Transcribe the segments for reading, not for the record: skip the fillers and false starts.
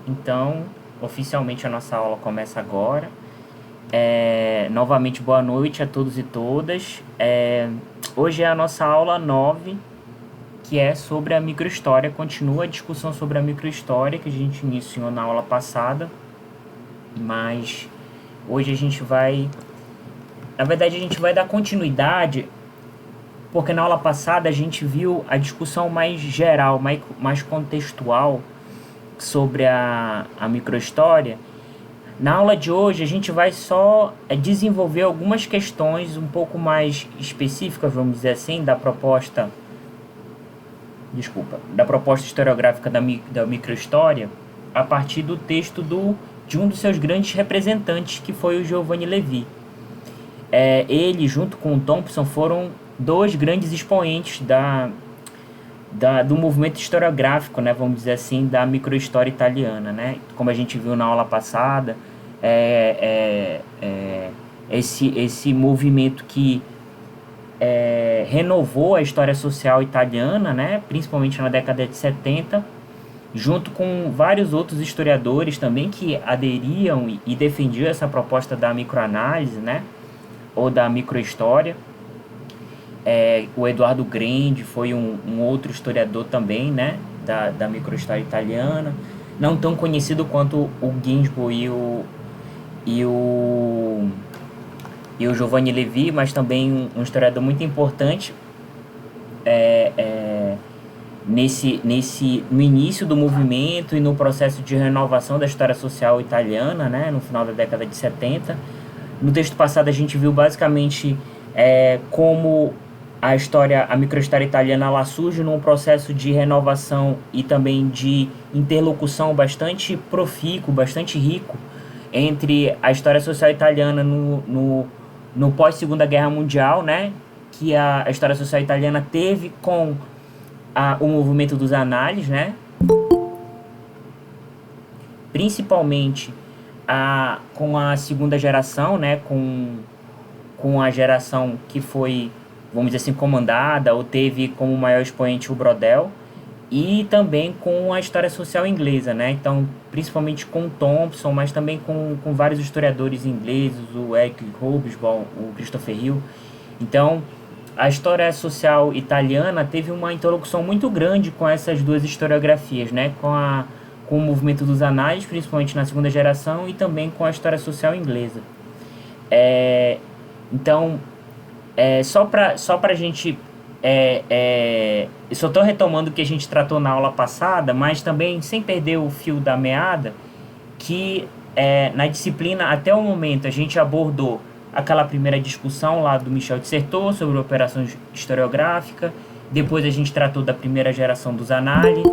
Então, oficialmente a nossa aula começa agora. Novamente, boa noite a todos e todas. Hoje é a nossa aula 9, que é sobre a microhistória. Continua a discussão sobre a microhistória que a gente iniciou na aula passada, mas hoje a gente vai... Na verdade, a gente vai dar continuidade, porque na aula passada a gente viu a discussão mais geral, mais contextual sobre a microhistória. Na aula de hoje a gente vai só desenvolver algumas questões um pouco mais específicas, vamos dizer assim, da proposta historiográfica da microhistória, a partir do texto de um dos seus grandes representantes, que foi o Giovanni Levi. Ele, junto com o Thompson, foram dois grandes expoentes do movimento historiográfico, né, vamos dizer assim, da microhistória italiana, né? Como a gente viu na aula passada, esse movimento que renovou a história social italiana, né, principalmente na década de 70, junto com vários outros historiadores também que aderiam e defendiam essa proposta da microanálise, né, ou da microhistória. O Eduardo Grandi foi um outro historiador também, né, da microhistória italiana, não tão conhecido quanto o Ginsburg e o, e o Giovanni Levi, mas também um historiador muito importante no início do movimento e no processo de renovação da história social italiana, né, no final da década de 70. No texto passado a gente viu basicamente como a microhistória italiana, ela surge num processo de renovação e também de interlocução bastante profícuo, bastante rico, entre a história social italiana no pós-Segunda Guerra Mundial, né, que a história social italiana teve com o movimento dos análises, né, principalmente com a segunda geração, né, com a geração que foi, vamos dizer assim, comandada ou teve como maior expoente o Brodel, e também com a história social inglesa, né? Então, principalmente com Thompson, mas também com vários historiadores ingleses, o Eric Hobsbawm, o Christopher Hill. Então, a história social italiana teve uma interlocução muito grande com essas duas historiografias, né? Com o movimento dos análises, principalmente na segunda geração, e também com a história social inglesa. Então, só para a gente... eu só estou retomando o que a gente tratou na aula passada, mas também sem perder o fio da meada, que na disciplina, até o momento, a gente abordou aquela primeira discussão lá do Michel de Certeau sobre operação historiográfica. Depois a gente tratou da primeira geração dos análises.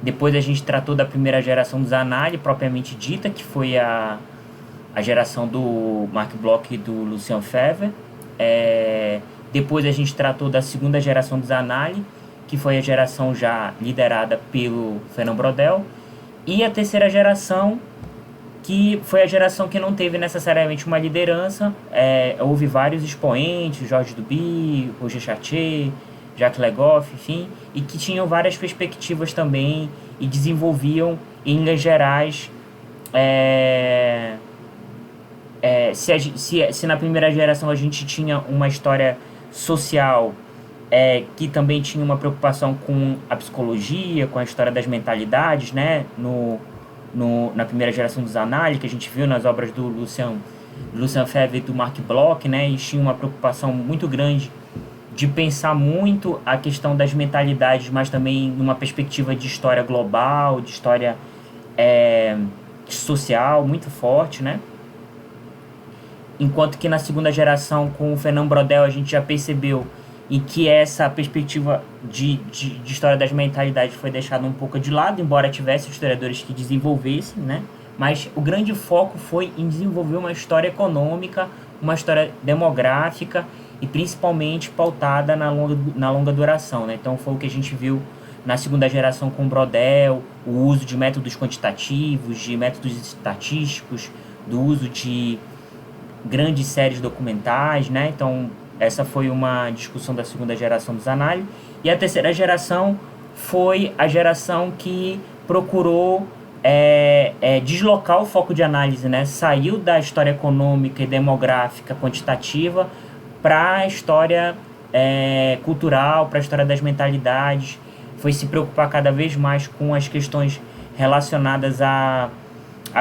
Depois a gente tratou da primeira geração dos análises, propriamente dita, que foi a geração do Marc Bloch e do Lucien Febvre. Depois a gente tratou da segunda geração dos análises, que foi a geração já liderada pelo Fernand Brodel. E a terceira geração, que foi a geração que não teve necessariamente uma liderança. Houve vários expoentes, Georges Duby, Roger Chartier, Jacques Legoff, enfim, e que tinham várias perspectivas também e desenvolviam, em linhas gerais, se na primeira geração a gente tinha uma história social que também tinha uma preocupação com a psicologia, com a história das mentalidades, né, na primeira geração dos análises, que a gente viu nas obras do Lucien Febvre e do Marc Bloch, né, e tinha uma preocupação muito grande de pensar muito a questão das mentalidades, mas também numa perspectiva de história global, de história social muito forte, né? Enquanto que na segunda geração, com o Fernand Brodel, a gente já percebeu em que essa perspectiva de história das mentalidades foi deixada um pouco de lado, embora tivesse historiadores que desenvolvessem, né? Mas o grande foco foi em desenvolver uma história econômica, uma história demográfica e principalmente pautada na longa duração, né? Então foi o que a gente viu na segunda geração com o Brodel, o uso de métodos quantitativos, de métodos estatísticos, do uso de grandes séries documentais, né? Então essa foi uma discussão da segunda geração dos análises. E a terceira geração foi a geração que procurou deslocar o foco de análise, né? Saiu da história econômica e demográfica quantitativa para a história cultural, para a história das mentalidades, foi se preocupar cada vez mais com as questões relacionadas à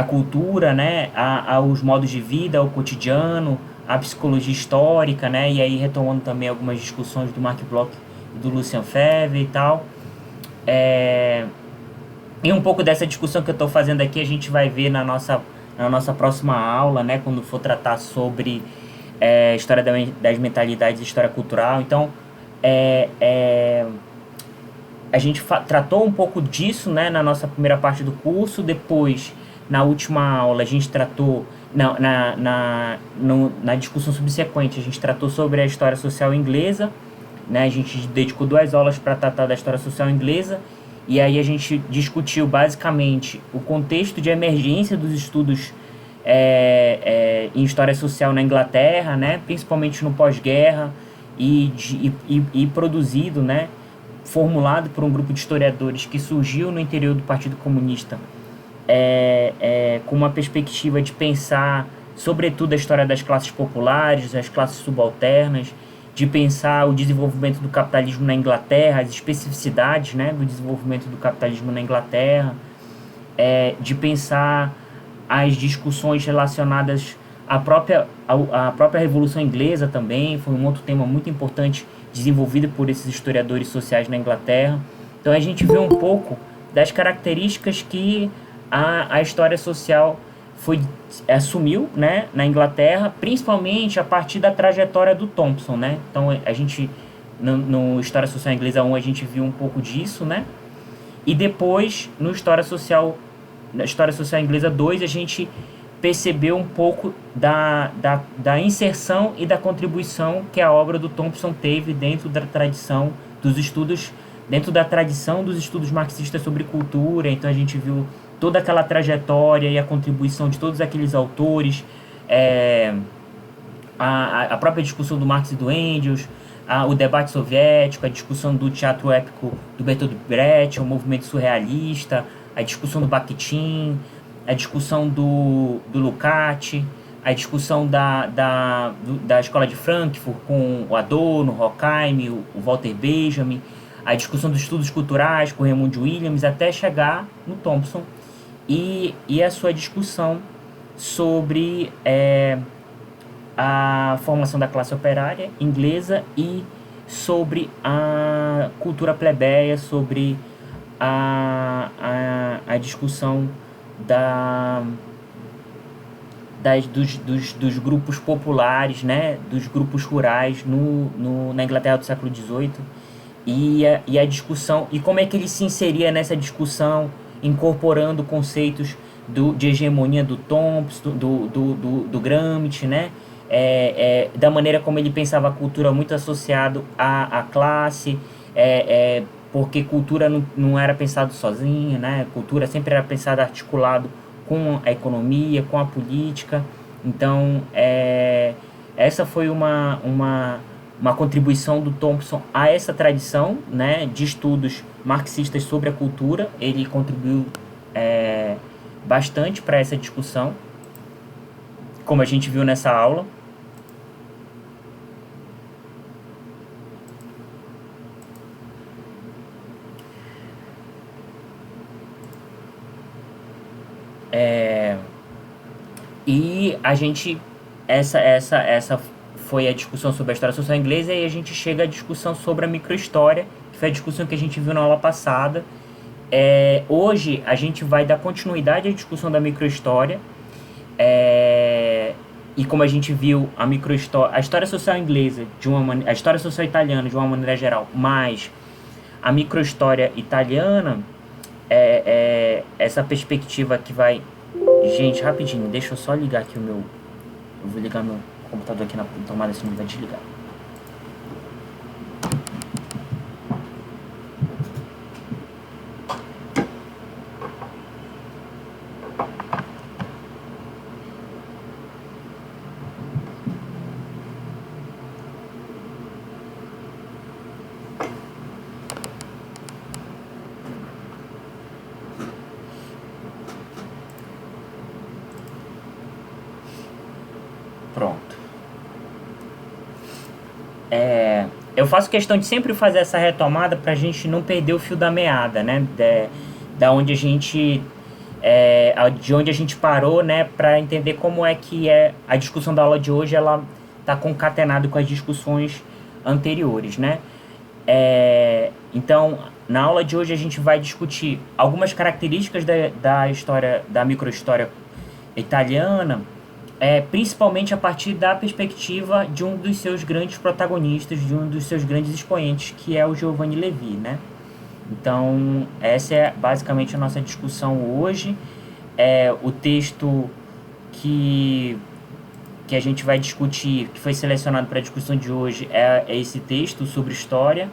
cultura, né? Aos modos de vida, ao cotidiano, à psicologia histórica, né? E aí retomando também algumas discussões do Marc Bloch e do Lucien Febvre e tal. E um pouco dessa discussão que eu estou fazendo aqui a gente vai ver na nossa próxima aula, né? Quando for tratar sobre história das mentalidades e história cultural. Então, a gente tratou um pouco disso, né, na nossa primeira parte do curso. Depois, na última aula, a gente tratou, na discussão subsequente, a gente tratou sobre a história social inglesa, né? A gente dedicou 2 aulas para tratar da história social inglesa, e aí a gente discutiu basicamente o contexto de emergência dos estudos em história social na Inglaterra, né? Principalmente no pós-guerra, e produzido, né? Formulado por um grupo de historiadores que surgiu no interior do Partido Comunista, com uma perspectiva de pensar, sobretudo, a história das classes populares, as classes subalternas, de pensar o desenvolvimento do capitalismo na Inglaterra, as especificidades, né, do desenvolvimento do capitalismo na Inglaterra, de pensar as discussões relacionadas à própria Revolução Inglesa também, foi um outro tema muito importante desenvolvido por esses historiadores sociais na Inglaterra. Então a gente vê um pouco das características que a história social assumiu, né, na Inglaterra, principalmente a partir da trajetória do Thompson, né? Então a gente no História Social Inglesa 1 a gente viu um pouco disso, né? E depois na História Social Inglesa 2 a gente percebeu um pouco da inserção e da contribuição que a obra do Thompson teve dentro da tradição dos estudos, dentro da tradição dos estudos marxistas sobre cultura. Então a gente viu toda aquela trajetória e a contribuição de todos aqueles autores, a própria discussão do Marx e do Engels, o debate soviético, a discussão do teatro épico do Bertolt Brecht, o movimento surrealista, a discussão do Bakhtin, a discussão do Lukács, a discussão da escola de Frankfurt com o Adorno, o Horkheim, o Walter Benjamin, a discussão dos estudos culturais com o Raymond Williams, até chegar no Thompson e a sua discussão sobre a formação da classe operária inglesa e sobre a cultura plebeia, sobre a discussão dos grupos populares, né, dos grupos rurais na Inglaterra do século XVIII, e a discussão, e como é que ele se inseria nessa discussão, incorporando conceitos de hegemonia do Thompson, do Gramsci, né, da maneira como ele pensava a cultura muito associado à classe, porque cultura não era pensado sozinha, né? Cultura sempre era pensada articulado com a economia, com a política. Então, essa foi uma contribuição do Thompson a essa tradição, né, de estudos marxistas sobre a cultura. Ele contribuiu bastante para essa discussão, como a gente viu nessa aula. E a gente, essa foi a discussão sobre a história social inglesa, e a gente chega à discussão sobre a microhistória, que foi a discussão que a gente viu na aula passada. Hoje a gente vai dar continuidade à discussão da microhistória, e como a gente viu, a história social inglesa, a história social italiana de uma maneira geral, mas a microhistória italiana, essa perspectiva que vai... Gente, rapidinho, deixa eu só ligar aqui o meu... Eu vou ligar meu computador aqui na tomada, senão ele vai desligar. eu faço questão de sempre fazer essa retomada para a gente não perder o fio da meada, né? Da onde a gente de onde a gente parou, né? Para entender como é que a discussão da aula de hoje, ela está concatenada com as discussões anteriores, né? Então, na aula de hoje a gente vai discutir algumas características da história, da microhistória italiana, principalmente a partir da perspectiva de um dos seus grandes protagonistas, de um dos seus grandes expoentes, que é o Giovanni Levi, né? Então, essa é basicamente a nossa discussão hoje. O texto que a gente vai discutir, que foi selecionado para a discussão de hoje, é esse texto sobre história,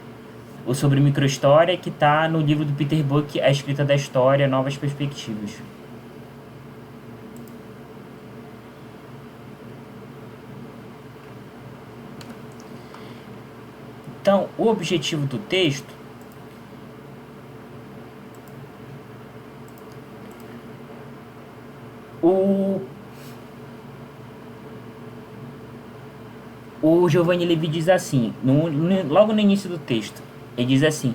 ou sobre microhistória, que está no livro do Peter Buck, A Escrita da História, Novas Perspectivas. Então, o objetivo do texto o Giovanni Levi diz assim, logo no início do texto, ele diz assim: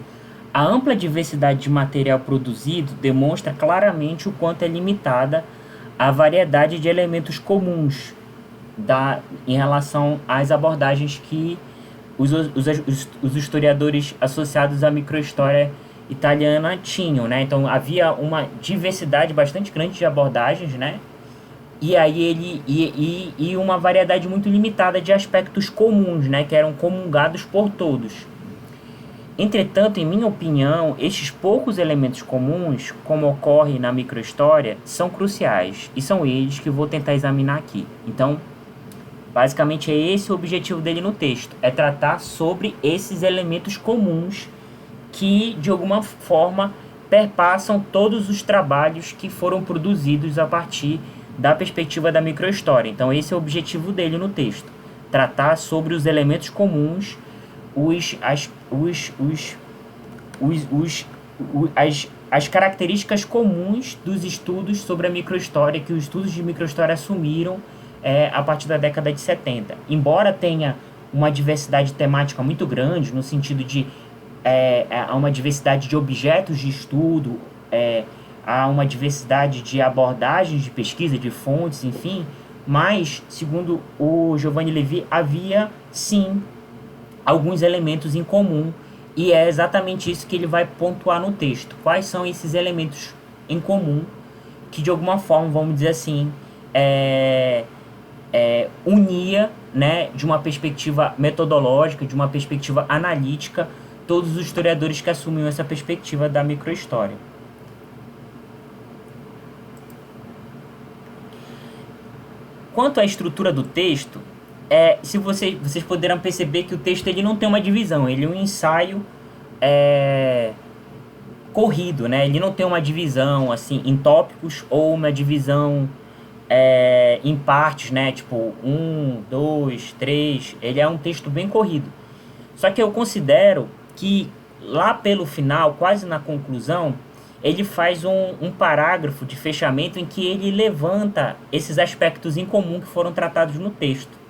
a ampla diversidade de material produzido demonstra claramente o quanto é limitada a variedade de elementos comuns em relação às abordagens que os historiadores associados à microhistória italiana tinham, né? Então havia uma diversidade bastante grande de abordagens, né? E aí e uma variedade muito limitada de aspectos comuns, né? Que eram comungados por todos. Entretanto, em minha opinião, estes poucos elementos comuns, como ocorre na microhistória, são cruciais, e são eles que eu vou tentar examinar aqui. Então, basicamente é esse o objetivo dele no texto, é tratar sobre esses elementos comuns que, de alguma forma, perpassam todos os trabalhos que foram produzidos a partir da perspectiva da microhistória. Então, esse é o objetivo dele no texto, tratar sobre os elementos comuns, as características comuns dos estudos sobre a microhistória, que os estudos de microhistória assumiram a partir da década de 70. Embora tenha uma diversidade temática muito grande, no sentido de há uma diversidade de objetos de estudo, há uma diversidade de abordagens de pesquisa, de fontes, enfim, mas, segundo o Giovanni Levi, havia, sim, alguns elementos em comum, e é exatamente isso que ele vai pontuar no texto. Quais são esses elementos em comum que, de alguma forma, vamos dizer assim, unia, né, de uma perspectiva metodológica, de uma perspectiva analítica, todos os historiadores que assumiam essa perspectiva da microhistória. Quanto à estrutura do texto, se vocês poderão perceber que o texto ele não tem uma divisão, ele é um ensaio corrido, né? Ele não tem uma divisão assim em tópicos ou uma divisão em partes, né? Tipo 1, 2, 3. Ele é um texto bem corrido. Só que eu considero que lá pelo final, quase na conclusão, ele faz um parágrafo de fechamento em que ele levanta esses aspectos em comum que foram tratados no texto.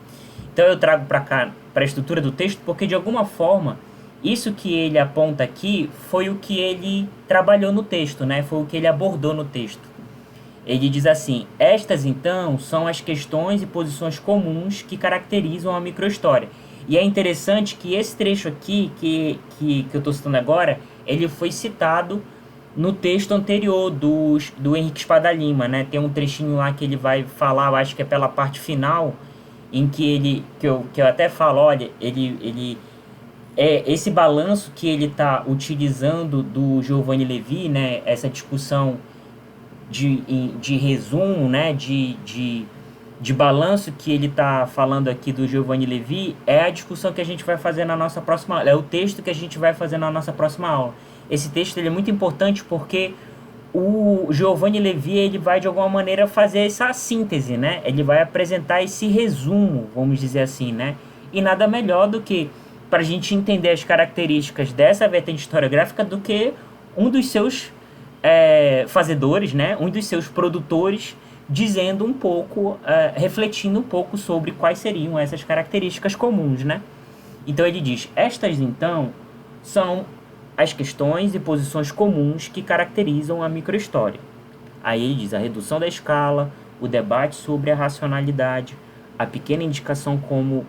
Então eu trago para cá, para a estrutura do texto, porque de alguma forma, isso que ele aponta aqui foi o que ele trabalhou no texto, né? Foi o que ele abordou no texto. Ele diz assim: estas então são as questões e posições comuns que caracterizam a microhistória. E é interessante que esse trecho aqui, que eu estou citando agora, ele foi citado no texto anterior do Henrique Espada Lima, né? Tem um trechinho lá que ele vai falar, eu acho que é pela parte final, em que eu até falo, olha, esse balanço que ele está utilizando do Giovanni Levi, né? Essa discussão de resumo, né? De balanço que ele está falando aqui do Giovanni Levi, é a discussão que a gente vai fazer na nossa próxima aula, é o texto que a gente vai fazer na nossa próxima aula. Esse texto ele é muito importante porque o Giovanni Levi ele vai de alguma maneira fazer essa síntese, né? Ele vai apresentar esse resumo, vamos dizer assim, né? E nada melhor do que para a gente entender as características dessa vertente historiográfica do que um dos seus fazedores, né? Um dos seus produtores, dizendo um pouco, refletindo um pouco sobre quais seriam essas características comuns, né? Então ele diz, estas então são as questões e posições comuns que caracterizam a microhistória. Aí ele diz a redução da escala, o debate sobre a racionalidade, a pequena indicação como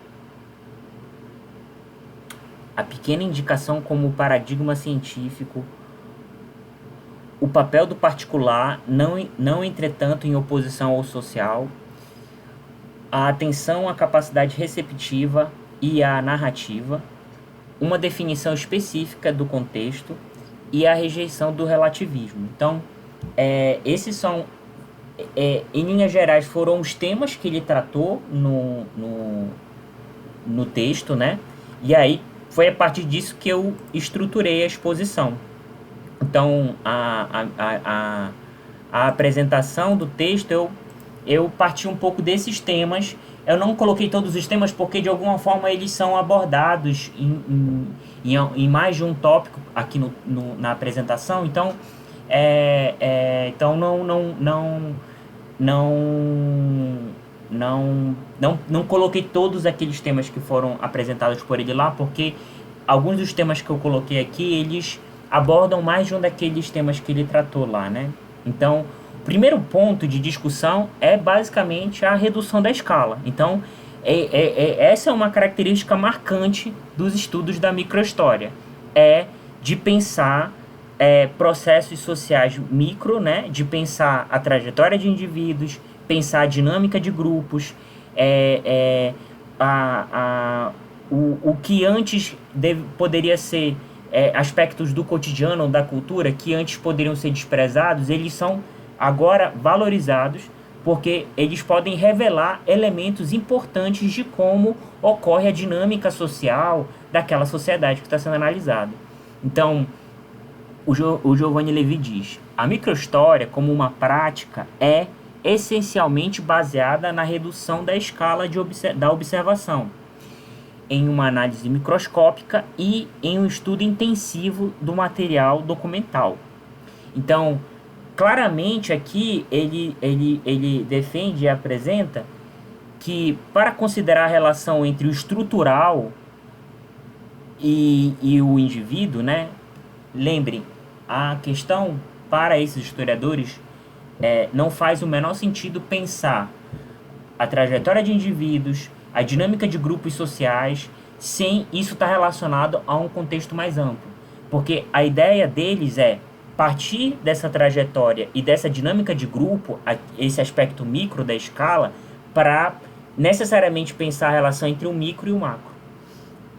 paradigma científico, o papel do particular, não entretanto em oposição ao social, a atenção à capacidade receptiva e à narrativa, uma definição específica do contexto e a rejeição do relativismo. Então, esses são, em linhas gerais, foram os temas que ele tratou no texto, né? E aí foi a partir disso que eu estruturei a exposição. Então, a apresentação do texto, eu parti um pouco desses temas. Eu não coloquei todos os temas porque, de alguma forma, eles são abordados em mais de um tópico aqui na apresentação. Então, então não coloquei todos aqueles temas que foram apresentados por ele lá, porque alguns dos temas que eu coloquei aqui, eles abordam mais de um daqueles temas que ele tratou lá, né? Então, o primeiro ponto de discussão é basicamente a redução da escala. Então, essa é uma característica marcante dos estudos da microhistória, de pensar processos sociais micro, né? De pensar a trajetória de indivíduos, pensar a dinâmica de grupos, o que antes poderia ser aspectos do cotidiano ou da cultura que antes poderiam ser desprezados, eles são agora valorizados porque eles podem revelar elementos importantes de como ocorre a dinâmica social daquela sociedade que está sendo analisada. Então, o Giovanni Levi diz, a microhistória como uma prática é essencialmente baseada na redução da escala da observação, em uma análise microscópica e em um estudo intensivo do material documental. Então, claramente aqui ele defende e apresenta que para considerar a relação entre o estrutural e o indivíduo, né? Lembrem, a questão para esses historiadores não faz o menor sentido pensar a trajetória de indivíduos, a dinâmica de grupos sociais, sem isso estar relacionado a um contexto mais amplo. Porque a ideia deles é partir dessa trajetória e dessa dinâmica de grupo, esse aspecto micro da escala, para necessariamente pensar a relação entre o micro e o macro.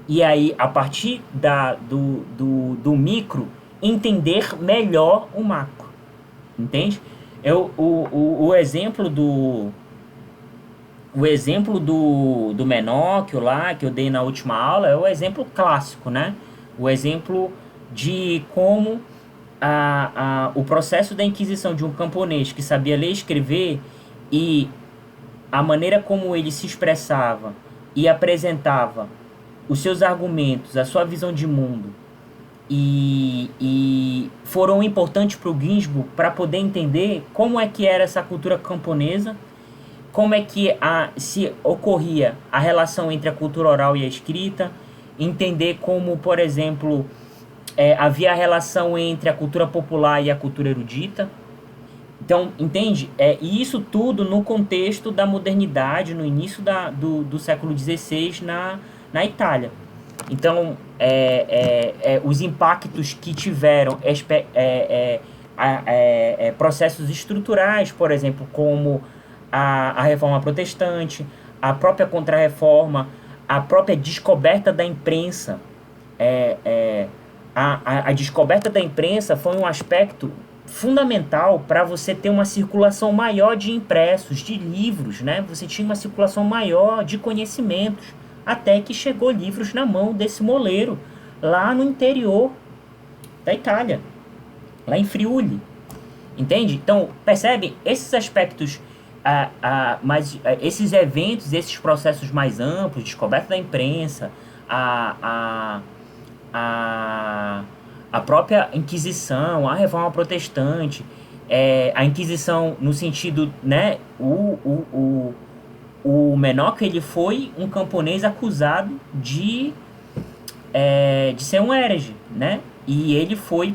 E aí, a partir do micro, entender melhor o macro. Entende? O exemplo do Menóquio lá, que eu dei na última aula, é o exemplo clássico, né? O exemplo de como o processo da Inquisição de um camponês que sabia ler e escrever e a maneira como ele se expressava e apresentava os seus argumentos, a sua visão de mundo, e foram importantes para o Ginsburg para poder entender como é que era essa cultura camponesa, como é que se ocorria a relação entre a cultura oral e a escrita, entender como, por exemplo, havia a relação entre a cultura popular e a cultura erudita. Então, entende? E isso tudo no contexto da modernidade, no início do século XVI na Itália. Então, os impactos que tiveram processos estruturais, por exemplo, como a Reforma Protestante, a própria Contra-Reforma, a própria descoberta da imprensa. A descoberta da imprensa foi um aspecto fundamental para você ter uma circulação maior de impressos, de livros, né? Você tinha uma circulação maior de conhecimentos, até que chegou livros na mão desse moleiro, lá no interior da Itália, lá em Friuli. Entende? Então, percebe? Esses aspectos, mas esses eventos, esses processos mais amplos, descoberta da imprensa, a própria Inquisição, a Reforma Protestante, a Inquisição no sentido, né, o Menóquio, ele foi um camponês acusado de de ser um herege, né? E ele foi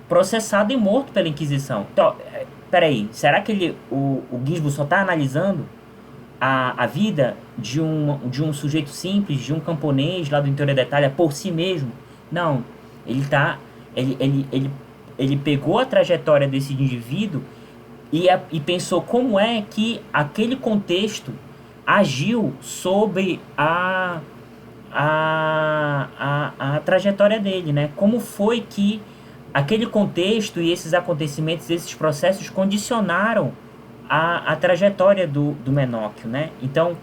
processado e morto pela Inquisição. Então, peraí, será que o Ginsburg só está analisando a vida de um sujeito simples, de um camponês lá do interior da Itália por si mesmo? Não, ele tá, ele pegou a trajetória desse indivíduo e pensou como é que aquele contexto agiu sobre a trajetória dele, né? Como foi que aquele contexto e esses acontecimentos, esses processos condicionaram a trajetória do Menóquio, né? Então,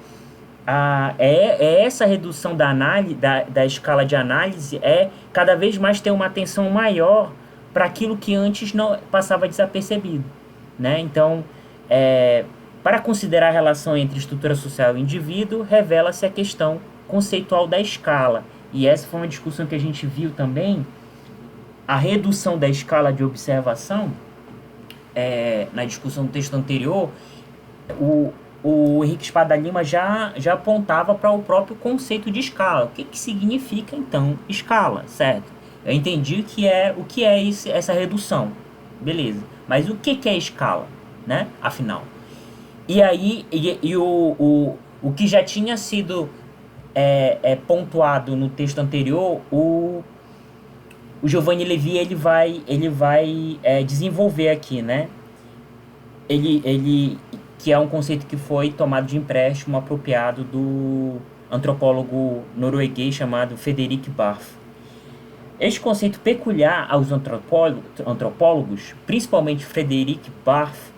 essa redução da análise, da escala de análise é cada vez mais ter uma atenção maior para aquilo que antes não passava desapercebido, né? Então, para considerar a relação entre estrutura social e indivíduo, revela-se a questão conceitual da escala. E essa foi uma discussão que a gente viu também, a redução da escala de observação, na discussão do texto anterior, o Henrique Espada Lima já apontava para o próprio conceito de escala. O que significa, então, escala, certo? Eu entendi o que é essa redução, beleza. Mas o que é escala, né? Afinal. E aí, o que já tinha sido pontuado no texto anterior, o Giovanni Levi ele vai desenvolver aqui, né? Ele que é um conceito que foi tomado de empréstimo apropriado do antropólogo norueguês chamado Fredrik Barth. Este conceito peculiar aos antropólogos, principalmente Fredrik Barth,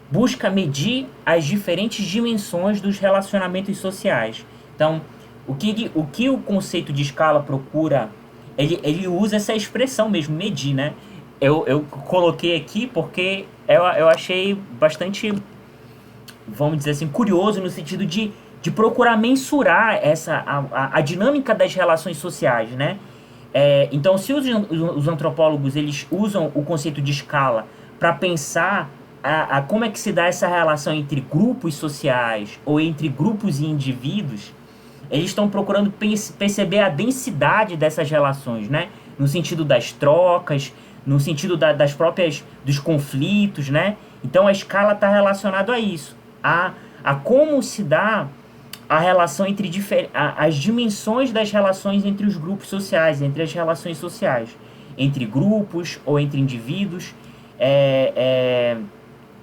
busca medir as diferentes dimensões dos relacionamentos sociais. Então, o que o conceito de escala procura, ele usa essa expressão mesmo, medir, né? Eu coloquei aqui porque eu achei bastante, vamos dizer assim, curioso no sentido de procurar mensurar a dinâmica das relações sociais, né? Então, se os antropólogos eles usam o conceito de escala para pensar como é que se dá essa relação entre grupos sociais ou entre grupos e indivíduos, eles estão procurando perceber a densidade dessas relações, né? No sentido das trocas, no sentido dos conflitos, né? Então a escala está relacionada a isso, a como se dá a relação entre as dimensões das relações entre os grupos sociais, entre as relações sociais, entre grupos ou entre indivíduos.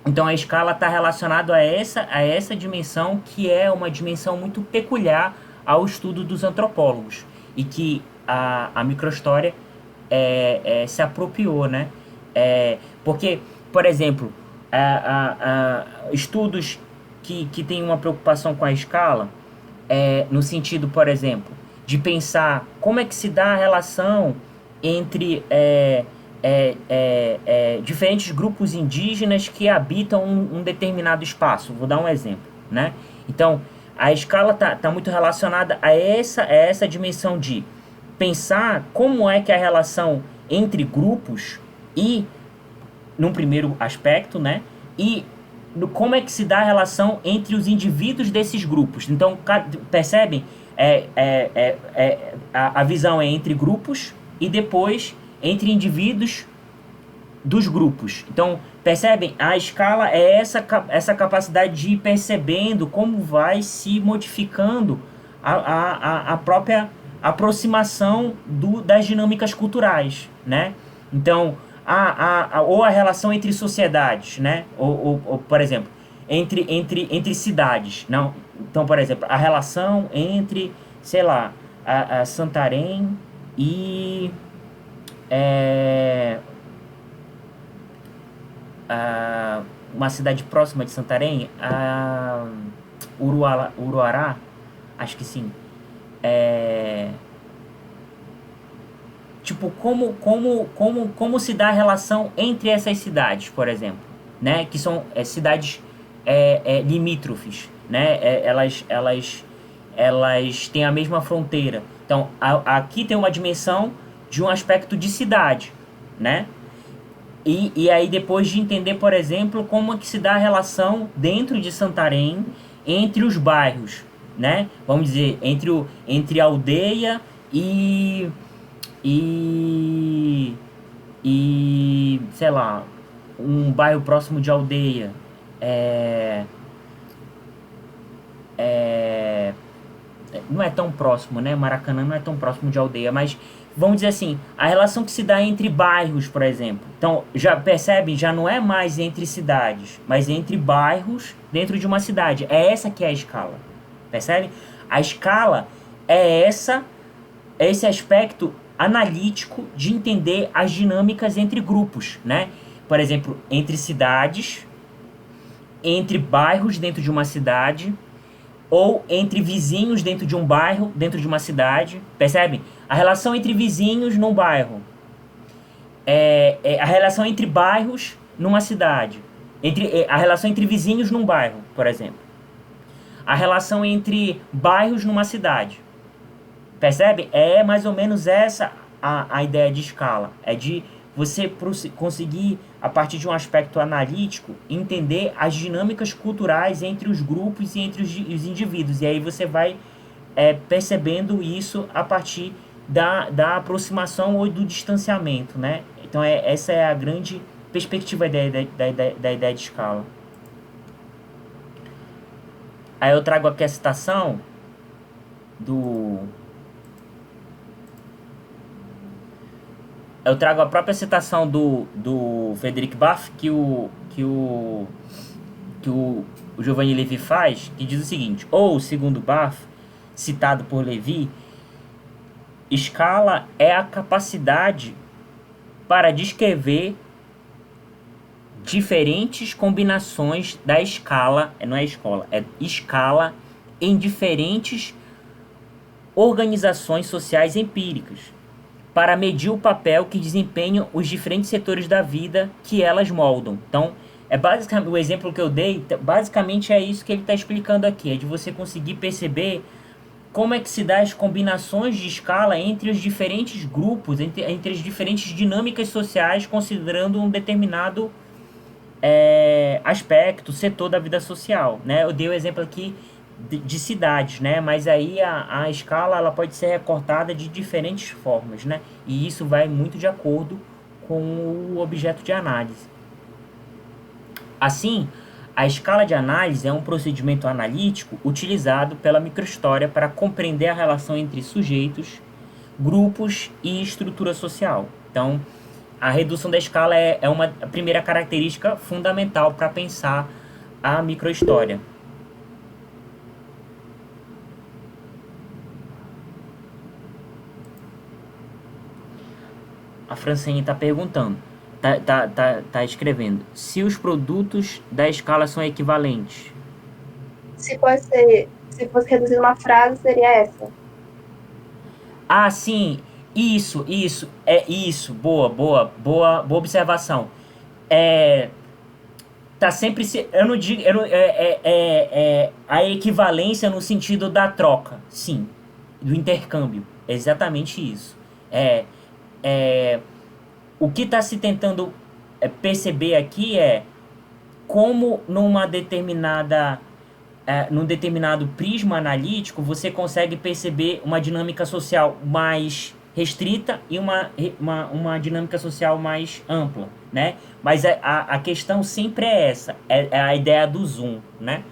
Então a escala está relacionada a essa dimensão, que é uma dimensão muito peculiar ao estudo dos antropólogos e que a microhistória se apropriou, né? Porque, por exemplo, estudos que têm uma preocupação com a escala, no sentido, por exemplo, de pensar como é que se dá a relação entre diferentes grupos indígenas que habitam um determinado espaço. Vou dar um exemplo, né? Então, a escala tá muito relacionada a essa dimensão de pensar como é que a relação entre grupos e, num primeiro aspecto, né? E como é que se dá a relação entre os indivíduos desses grupos. Então, percebem? A visão é entre grupos e depois entre indivíduos dos grupos. Então, percebem? A escala é essa capacidade de ir percebendo como vai se modificando a própria aproximação das dinâmicas culturais, né? Então, ou a relação entre sociedades, né? Ou por exemplo, entre cidades. Não? Então, por exemplo, a relação entre, sei lá, a Santarém e uma cidade próxima de Santarém, Uruará, acho que sim. Tipo, como se dá a relação entre essas cidades, por exemplo, né? Que são cidades limítrofes, né? Elas têm a mesma fronteira. Então, aqui tem uma dimensão de um aspecto de cidade, né? E aí depois de entender, por exemplo, como é que se dá a relação dentro de Santarém entre os bairros, né? Vamos dizer, entre a aldeia e e, sei lá, um bairro próximo de aldeia. É, é, não é tão próximo, né? Maracanã não é tão próximo de aldeia, mas vamos dizer assim, a relação que se dá entre bairros, por exemplo. Então, já percebem, já não é mais entre cidades, mas entre bairros dentro de uma cidade. É essa que é a escala. Percebe? A escala é esse aspecto analítico de entender as dinâmicas entre grupos, né? Por exemplo, entre cidades, entre bairros dentro de uma cidade, ou entre vizinhos dentro de um bairro, dentro de uma cidade, percebe? A relação entre vizinhos num bairro, a relação entre bairros numa cidade, a relação entre vizinhos num bairro, por exemplo, a relação entre bairros numa cidade, percebe? É mais ou menos essa a ideia de escala, é de você conseguir, a partir de um aspecto analítico, entender as dinâmicas culturais entre os grupos e entre os indivíduos. E aí você vai percebendo isso a partir da aproximação ou do distanciamento, né? Então, essa é a grande perspectiva da ideia de escala. Aí eu trago aqui a citação do... Eu trago a própria citação do Frederic Baff que o Giovanni Levi faz, que diz o seguinte: ou, segundo Baff, citado por Levi, escala é a capacidade para descrever diferentes combinações da escala, não é escola, é escala em diferentes organizações sociais empíricas, para medir o papel que desempenham os diferentes setores da vida que elas moldam. Então, basicamente o exemplo que eu dei, basicamente é isso que ele está explicando aqui, é de você conseguir perceber como é que se dá as combinações de escala entre os diferentes grupos, entre as diferentes dinâmicas sociais, considerando um determinado aspecto, setor da vida social, né? Eu dei o exemplo aqui de cidades, né? Mas aí a escala ela pode ser recortada de diferentes formas, né? E isso vai muito de acordo com o objeto de análise. Assim, a escala de análise é um procedimento analítico utilizado pela microhistória para compreender a relação entre sujeitos, grupos e estrutura social. Então, a redução da escala é uma primeira característica fundamental para pensar a microhistória. A Francine está perguntando, tá escrevendo, se os produtos da escala são equivalentes. Se fosse reduzir uma frase, seria essa. Ah, sim, isso, boa observação. É, tá sempre se, eu não digo, eu não, a equivalência no sentido da troca, sim, do intercâmbio, exatamente isso. É, é, o que está se tentando perceber aqui é como num determinado prisma analítico você consegue perceber uma dinâmica social mais restrita e uma dinâmica social mais ampla, né? Mas a questão sempre é essa, é a ideia do zoom, né?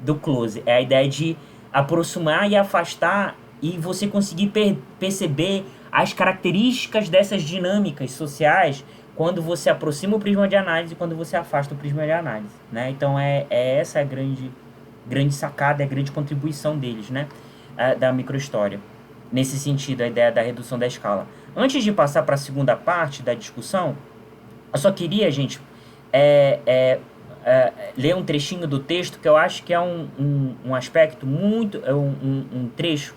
Do close, é a ideia de aproximar e afastar e você conseguir perceber as características dessas dinâmicas sociais quando você aproxima o prisma de análise e quando você afasta o prisma de análise, né? Então essa a grande sacada, a grande contribuição deles, né? Da microhistória. Nesse sentido, a ideia da redução da escala. Antes de passar para a segunda parte da discussão, eu só queria, gente, ler um trechinho do texto que eu acho que é um aspecto muito, um trecho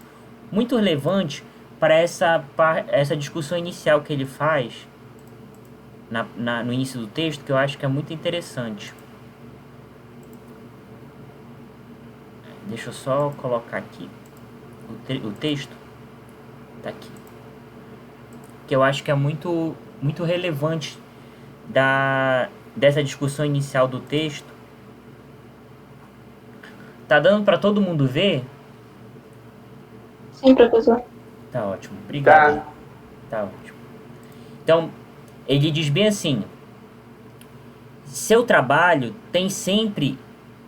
muito relevante para essa discussão inicial que ele faz no início do texto, que eu acho que é muito interessante. Deixa eu só colocar aqui o texto. Tá aqui. Que eu acho que é muito relevante dessa discussão inicial do texto. Tá dando para todo mundo ver? Sim, professor. Tá ótimo. Obrigado. Tá. Tá ótimo. Então, ele diz bem assim: seu trabalho tem sempre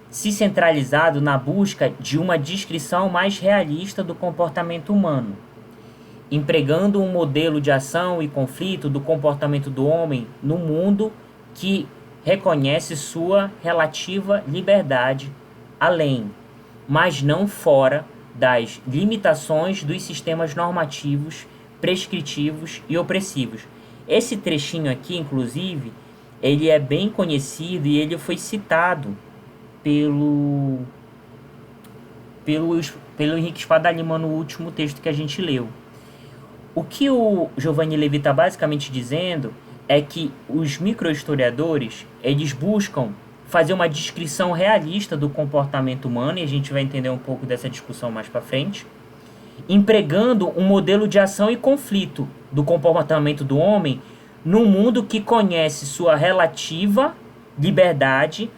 se centralizado na busca de uma descrição mais realista do comportamento humano, empregando um modelo de ação e conflito do comportamento do homem no mundo que reconhece sua relativa liberdade além, mas não fora das limitações dos sistemas normativos, prescritivos e opressivos. Esse trechinho aqui, inclusive, ele é bem conhecido e ele foi citado pelo pelo, pelo Henrique Spada Lima no último texto que a gente leu. O que o Giovanni Levi está basicamente dizendo é que os microhistoriadores, eles buscam fazer uma descrição realista do comportamento humano, e a gente vai entender um pouco dessa discussão mais para frente, empregando um modelo de ação e conflito do comportamento do homem num mundo que conhece sua relativa liberdade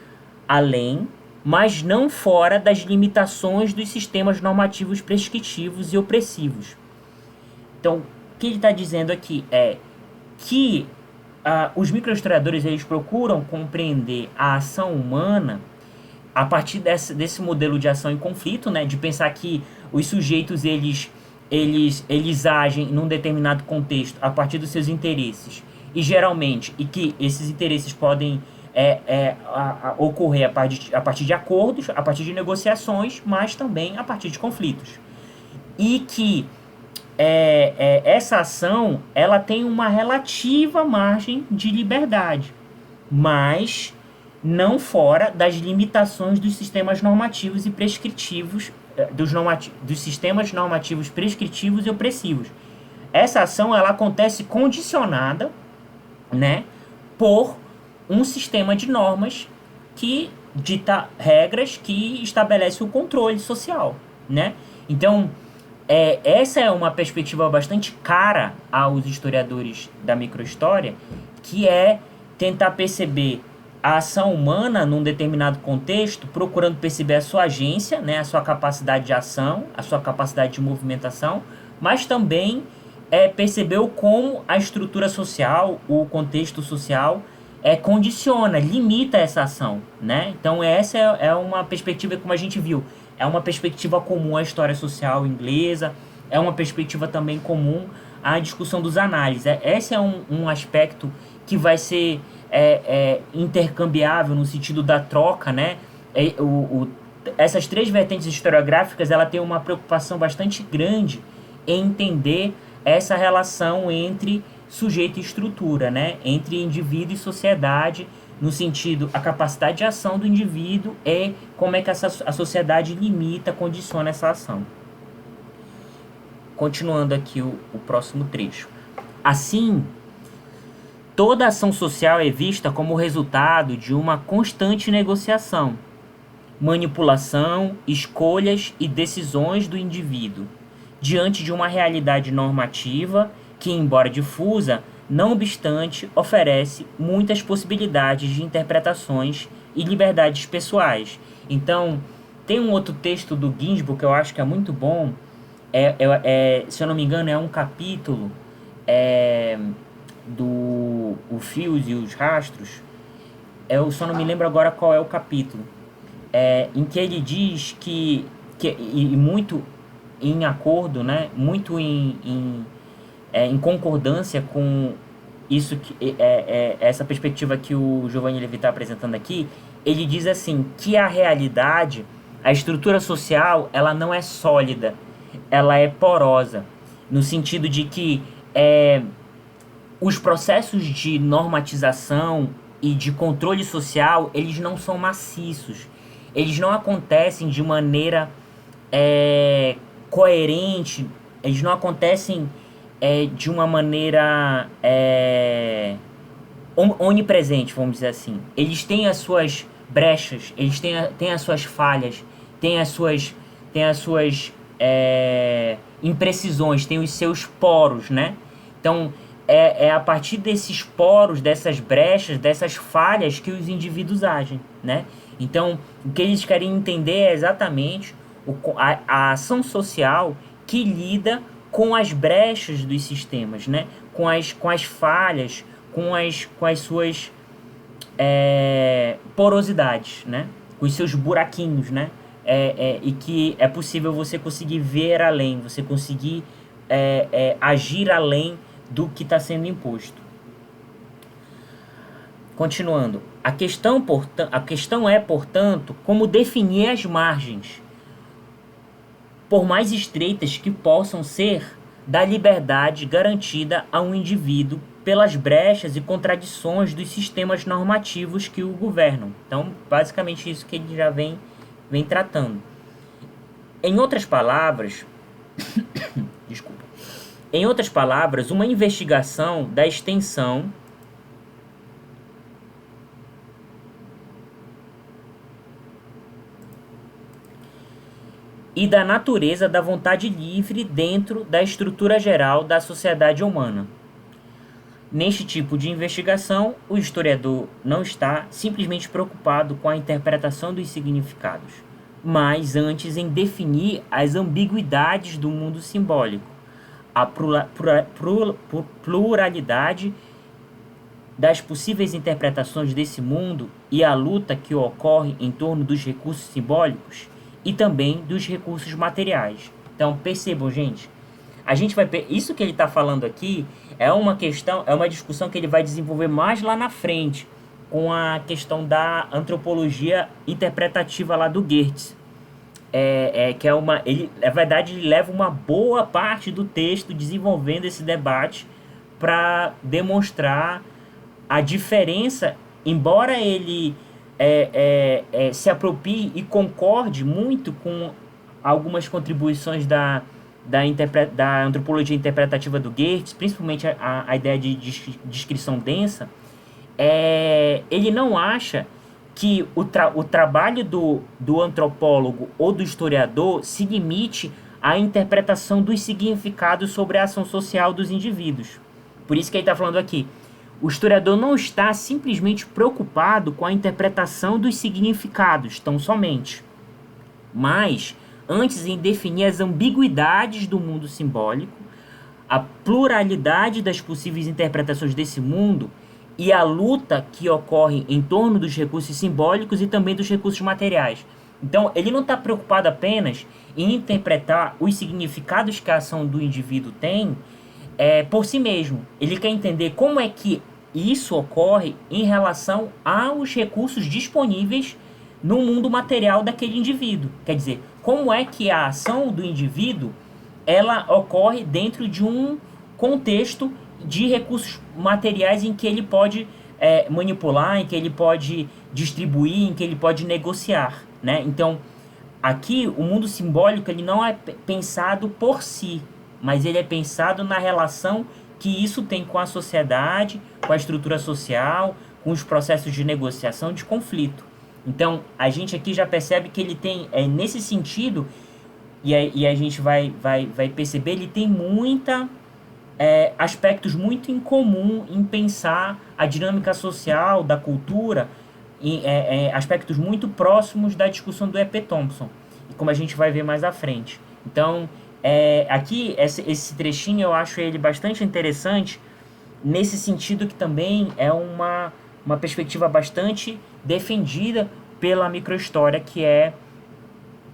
além, mas não fora das limitações dos sistemas normativos prescritivos e opressivos. Então, o que ele está dizendo aqui é que os microhistoriadores eles procuram compreender a ação humana a partir desse modelo de ação e conflito, né, de pensar que os sujeitos eles agem num determinado contexto a partir dos seus interesses e geralmente que esses interesses podem ocorrer a partir de acordos, a partir de negociações, mas também a partir de conflitos, e que essa ação ela tem uma relativa margem de liberdade, mas não fora das limitações dos sistemas normativos e prescritivos, dos sistemas normativos prescritivos e opressivos. Essa ação ela acontece condicionada, né, por um sistema de normas que dita regras que estabelece o controle social, né? Então, essa é uma perspectiva bastante cara aos historiadores da microhistória, que é tentar perceber a ação humana num determinado contexto, procurando perceber a sua agência, né, a sua capacidade de ação, a sua capacidade de movimentação, mas também perceber como a estrutura social, o contexto social, condiciona, limita essa ação, né? Então essa é uma perspectiva, como a gente viu, é uma perspectiva comum à história social inglesa, é uma perspectiva também comum à discussão dos análises. Esse é um aspecto que vai ser intercambiável no sentido da troca, né? Essas três vertentes historiográficas ela tem uma preocupação bastante grande em entender essa relação entre sujeito e estrutura, né? Entre indivíduo e sociedade, no sentido a capacidade de ação do indivíduo e como é que a sociedade limita, condiciona essa ação. Continuando aqui o próximo trecho. Assim, toda ação social é vista como resultado de uma constante negociação, manipulação, escolhas e decisões do indivíduo, diante de uma realidade normativa que, embora difusa, não obstante, oferece muitas possibilidades de interpretações e liberdades pessoais. Então, tem um outro texto do Ginsburg que eu acho que é muito bom, se eu não me engano, é um capítulo do Os Fios e os Rastros. Eu só não me lembro agora qual é o capítulo, em que ele diz que muito em acordo, né, muito em concordância com isso essa perspectiva que o Giovanni Levi está apresentando aqui, ele diz assim que a realidade, a estrutura social, ela não é sólida, ela é porosa, no sentido de que os processos de normatização e de controle social, eles não são maciços, eles não acontecem de maneira coerente, eles não acontecem de uma maneira onipresente, vamos dizer assim. Eles têm as suas brechas, eles têm as suas falhas, têm as suas imprecisões, têm os seus poros, né? Então, a partir desses poros, dessas brechas, dessas falhas que os indivíduos agem, né? Então, o que eles querem entender é exatamente a ação social que lida com as brechas dos sistemas, né? Com as falhas, com as suas porosidades, né? Com os seus buraquinhos, né? E que é possível você conseguir ver além, você conseguir agir além do que está sendo imposto. Continuando, a questão é, portanto, como definir as margens, por mais estreitas que possam ser, da liberdade garantida a um indivíduo pelas brechas e contradições dos sistemas normativos que o governam. Então, basicamente isso que ele já vem tratando. Em outras palavras, desculpa. Em outras palavras, uma investigação da extensão e da natureza da vontade livre dentro da estrutura geral da sociedade humana. Neste tipo de investigação, o historiador não está simplesmente preocupado com a interpretação dos significados, mas antes em definir as ambiguidades do mundo simbólico, a pluralidade das possíveis interpretações desse mundo e a luta que ocorre em torno dos recursos simbólicos e também dos recursos materiais. Então, percebam, gente, a gente vai isso que ele está falando aqui é uma discussão que ele vai desenvolver mais lá na frente com a questão da antropologia interpretativa lá do Geertz. Na verdade, ele leva uma boa parte do texto desenvolvendo esse debate para demonstrar a diferença, embora ele se aproprie e concorde muito com algumas contribuições da antropologia interpretativa do Geertz, principalmente a ideia de descrição densa, ele não acha que o trabalho do antropólogo ou do historiador se limite à interpretação dos significados sobre a ação social dos indivíduos. Por isso que ele está falando aqui. O historiador não está simplesmente preocupado com a interpretação dos significados, tão somente, mas antes em definir as ambiguidades do mundo simbólico, a pluralidade das possíveis interpretações desse mundo e a luta que ocorre em torno dos recursos simbólicos e também dos recursos materiais. Então, ele não está preocupado apenas em interpretar os significados que a ação do indivíduo tem por si mesmo. Ele quer entender como é que isso ocorre em relação aos recursos disponíveis no mundo material daquele indivíduo. Quer dizer, como é que a ação do indivíduo ela ocorre dentro de um contexto de recursos materiais em que ele pode manipular, em que ele pode distribuir, em que ele pode negociar, né? Então, aqui o mundo simbólico ele não é pensado por si, mas ele é pensado na relação que isso tem com a sociedade, com a estrutura social, com os processos de negociação, de conflito. Então, a gente aqui já percebe que ele tem, nesse sentido, e a gente vai perceber, ele tem aspectos muito em comum em pensar a dinâmica social, da cultura, aspectos muito próximos da discussão do E.P. Thompson, como a gente vai ver mais à frente. Então, aqui, esse trechinho eu acho ele bastante interessante, nesse sentido que também é uma perspectiva bastante defendida pela microhistória, que é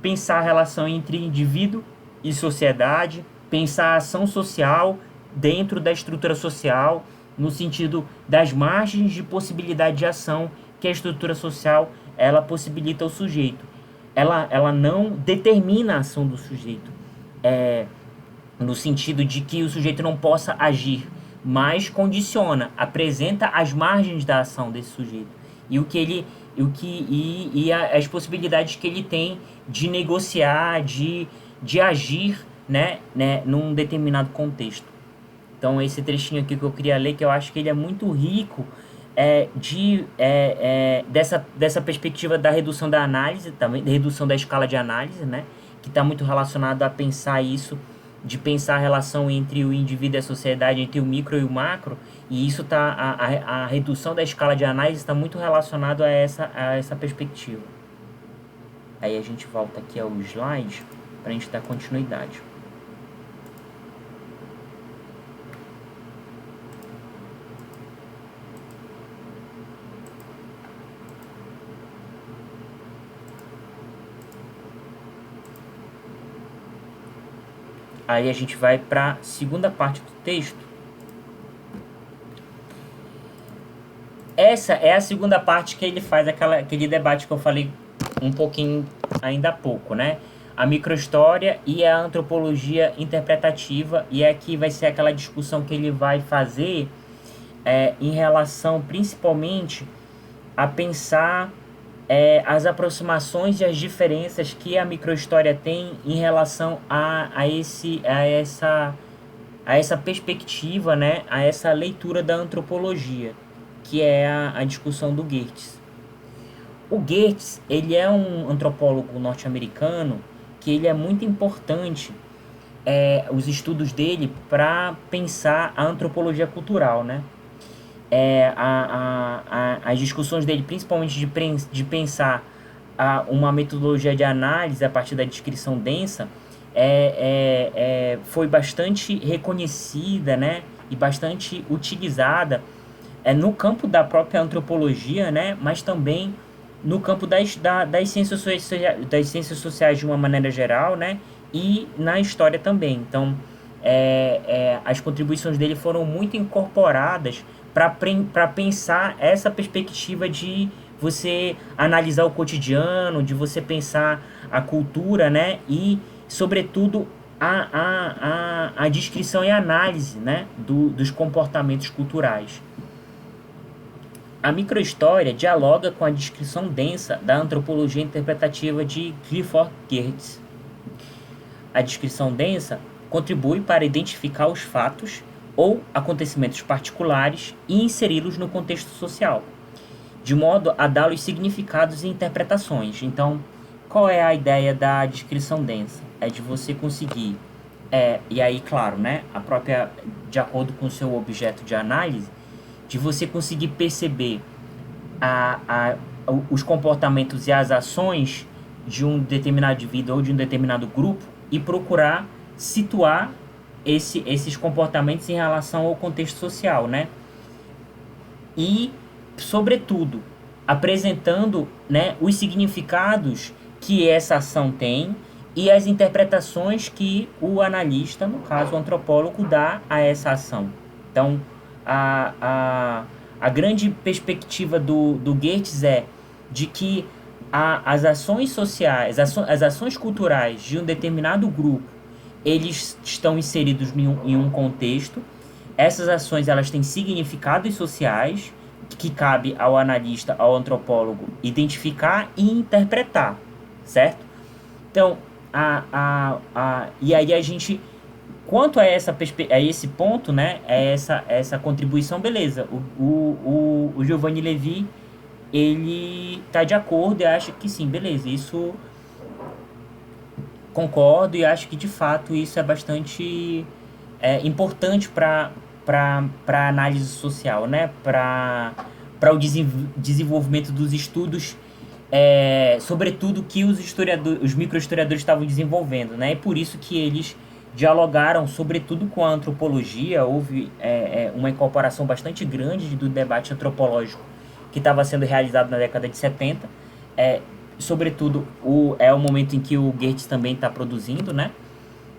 pensar a relação entre indivíduo e sociedade, pensar a ação social dentro da estrutura social, no sentido das margens de possibilidade de ação que a estrutura social ela possibilita ao sujeito. Ela não determina a ação do sujeito, no sentido de que o sujeito não possa agir, mas condiciona, apresenta as margens da ação desse sujeito e as possibilidades que ele tem de negociar, de agir, né, num determinado contexto. Então esse trechinho aqui que eu queria ler, que eu acho que ele é muito rico dessa perspectiva da redução da análise, também da redução da escala de análise, né, que está muito relacionado a pensar isso, de pensar a relação entre o indivíduo e a sociedade, entre o micro e o macro, e isso a redução da escala de análise está muito relacionado a essa perspectiva. Aí a gente volta aqui ao slide para a gente dar continuidade. Aí a gente vai para a segunda parte do texto. Essa é a segunda parte que ele faz aquele debate que eu falei um pouquinho ainda há pouco, né? A microhistória e a antropologia interpretativa, e aqui vai ser aquela discussão que ele vai fazer em relação principalmente a pensar as aproximações e as diferenças que a microhistória tem em relação a essa perspectiva, né? A essa leitura da antropologia, que é a discussão do Geertz. O Geertz, ele é um antropólogo norte-americano que ele é muito importante, os estudos dele, para pensar a antropologia cultural, né? As discussões dele, principalmente de pensar uma metodologia de análise a partir da descrição densa, foi bastante reconhecida, né? E bastante utilizada no campo da própria antropologia, né? Mas também no campo das ciências sociais de uma maneira geral, né? E na história também. Então, as contribuições dele foram muito incorporadas para pensar essa perspectiva de você analisar o cotidiano, de você pensar a cultura, né? E, sobretudo, a descrição e análise, né? Dos comportamentos culturais. A microhistória dialoga com a descrição densa da antropologia interpretativa de Clifford Geertz. A descrição densa contribui para identificar os fatos ou acontecimentos particulares e inseri-los no contexto social, de modo a dar-lhes significados e interpretações. Então, qual é a ideia da descrição densa? É de você conseguir, e aí, claro, né, de acordo com o seu objeto de análise, de você conseguir perceber os comportamentos e as ações de um determinado indivíduo ou de um determinado grupo e procurar situar esses comportamentos em relação ao contexto social, né? E, sobretudo, apresentando, né, os significados que essa ação tem e as interpretações que o analista, no caso o antropólogo, dá a essa ação. Então, a grande perspectiva do Geertz é de que as ações sociais, as ações culturais de um determinado grupo, eles estão inseridos em um contexto. Essas ações, elas têm significados sociais que cabe ao analista, ao antropólogo, identificar e interpretar, certo? Então, e aí a gente, quanto a esse ponto, né, essa contribuição, beleza, o Giovanni Levi, ele tá de acordo e acha que sim, beleza, isso concordo e acho que de fato isso é bastante importante para a análise social, né, para o desenvolvimento dos estudos, sobretudo que os microhistoriadores estavam desenvolvendo, né, e por isso que eles dialogaram sobretudo com a antropologia. Houve uma incorporação bastante grande do debate antropológico que estava sendo realizado na década de 70, sobretudo é o momento em que o Geertz também está produzindo, né?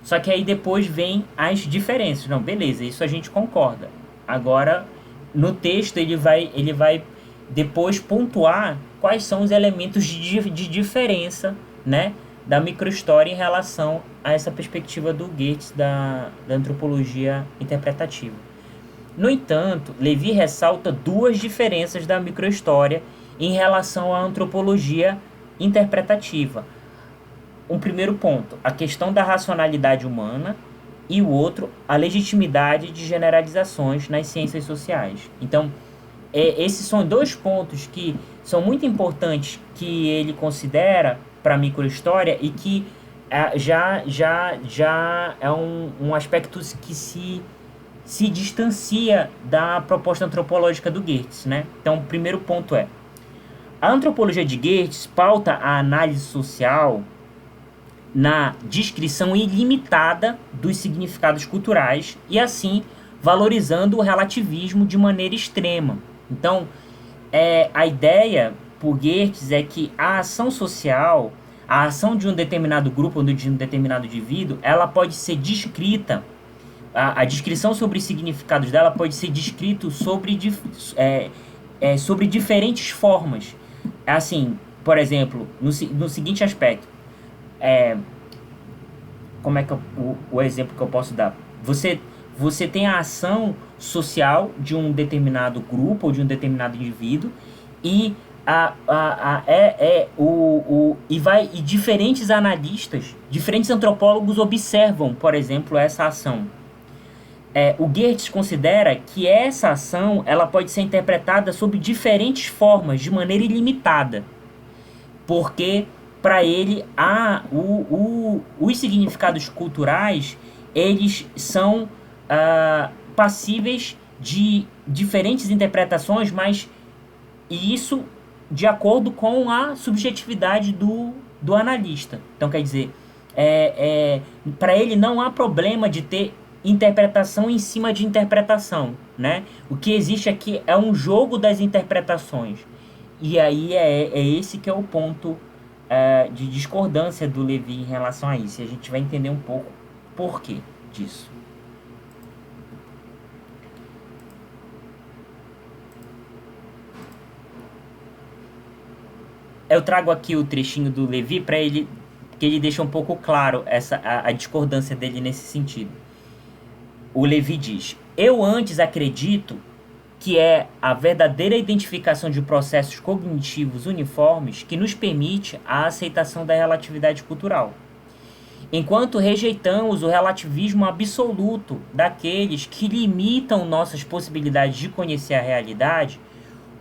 Só que aí depois vem as diferenças. Não, beleza, isso a gente concorda. Agora, no texto, ele vai depois pontuar quais são os elementos de diferença, né, da microhistória em relação a essa perspectiva do Geertz da antropologia interpretativa. No entanto, Levi ressalta duas diferenças da microhistória em relação à antropologia interpretativa. Um primeiro ponto, a questão da racionalidade humana, e o outro, a legitimidade de generalizações nas ciências sociais. Então, esses são dois pontos que são muito importantes que ele considera para a microhistória e que já é um aspecto que se distancia da proposta antropológica do Geertz, né? Então, o primeiro ponto a antropologia de Geertz pauta a análise social na descrição ilimitada dos significados culturais e, assim, valorizando o relativismo de maneira extrema. Então, a ideia por Geertz é que a ação social, A ação de um determinado grupo ou de um determinado indivíduo, ela pode ser descrita, a descrição sobre os significados dela pode ser descrito sobre diferentes formas. Assim, por exemplo, no seguinte aspecto, como é que o exemplo que eu posso dar? Você tem a ação social de um determinado grupo ou de um determinado indivíduo e e diferentes analistas, diferentes antropólogos observam, por exemplo, essa ação. O Geertz considera que essa ação ela pode ser interpretada sob diferentes formas, de maneira ilimitada, porque para ele os significados culturais eles são passíveis de diferentes interpretações, mas isso de acordo com a subjetividade do analista. Então, quer dizer, para ele não há problema de ter interpretação em cima de interpretação, né? O que existe aqui é um jogo das interpretações. E aí é esse que é o ponto de discordância do Levi em relação a isso. E a gente vai entender um pouco por quê disso. Eu trago aqui o trechinho do Levi para ele, que ele deixa um pouco claro a discordância dele nesse sentido. O Levi diz: eu antes acredito que é a verdadeira identificação de processos cognitivos uniformes que nos permite a aceitação da relatividade cultural. Enquanto rejeitamos o relativismo absoluto daqueles que limitam nossas possibilidades de conhecer a realidade,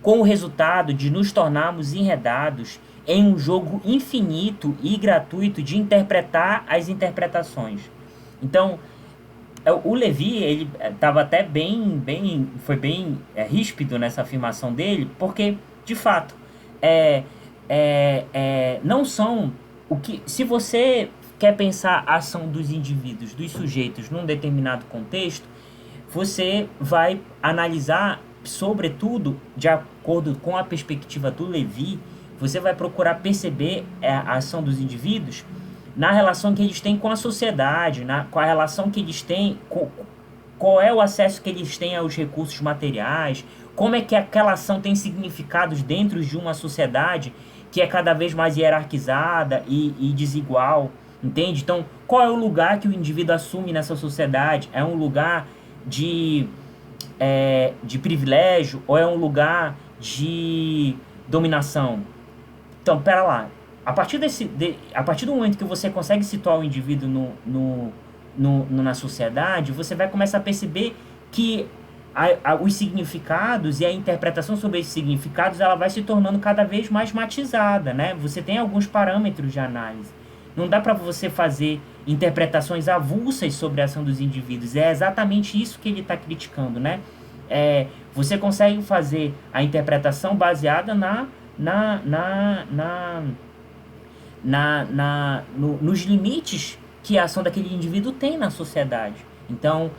com o resultado de nos tornarmos enredados em um jogo infinito e gratuito de interpretar as interpretações. Então, o Levi, ele estava até foi bem ríspido nessa afirmação dele, porque, de fato, não são se você quer pensar a ação dos indivíduos, dos sujeitos, num determinado contexto, você vai analisar, sobretudo, de acordo com a perspectiva do Levi, você vai procurar perceber a ação dos indivíduos na relação que eles têm com a sociedade, com a relação que eles têm, qual é o acesso que eles têm aos recursos materiais, como é que aquela ação tem significados dentro de uma sociedade que é cada vez mais hierarquizada e desigual, entende? Então, qual é o lugar que o indivíduo assume nessa sociedade? É um lugar de privilégio ou é um lugar de dominação? Então, pera lá. A partir do momento que você consegue situar o indivíduo na sociedade, você vai começar a perceber que os significados e a interpretação sobre esses significados ela vai se tornando cada vez mais matizada, né? Você tem alguns parâmetros de análise. Não dá para você fazer interpretações avulsas sobre a ação dos indivíduos. É exatamente isso que ele está criticando, né? Você consegue fazer a interpretação baseada nos limites que a ação daquele indivíduo tem na sociedade. Então,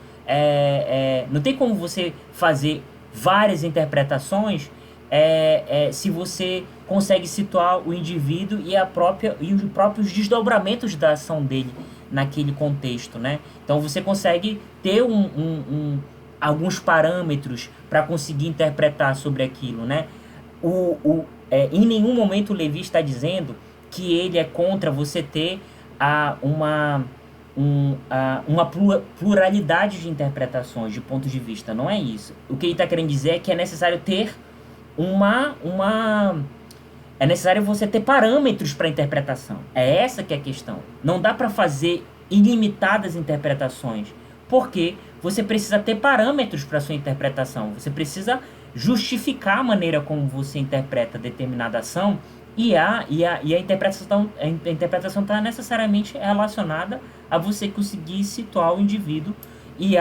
não tem como você fazer várias interpretações se você consegue situar o indivíduo e os próprios desdobramentos da ação dele naquele contexto, né? Então você consegue ter alguns parâmetros para conseguir interpretar sobre aquilo, né? Em nenhum momento o Levi está dizendo que ele é contra você ter uma pluralidade de interpretações, de pontos de vista. Não é isso. O que ele está querendo dizer é que é necessário ter é necessário você ter parâmetros para interpretação. É essa que é a questão. Não dá para fazer ilimitadas interpretações, porque você precisa ter parâmetros para sua interpretação. Você precisa justificar a maneira como você interpreta determinada ação e a interpretação está necessariamente relacionada a você conseguir situar o indivíduo e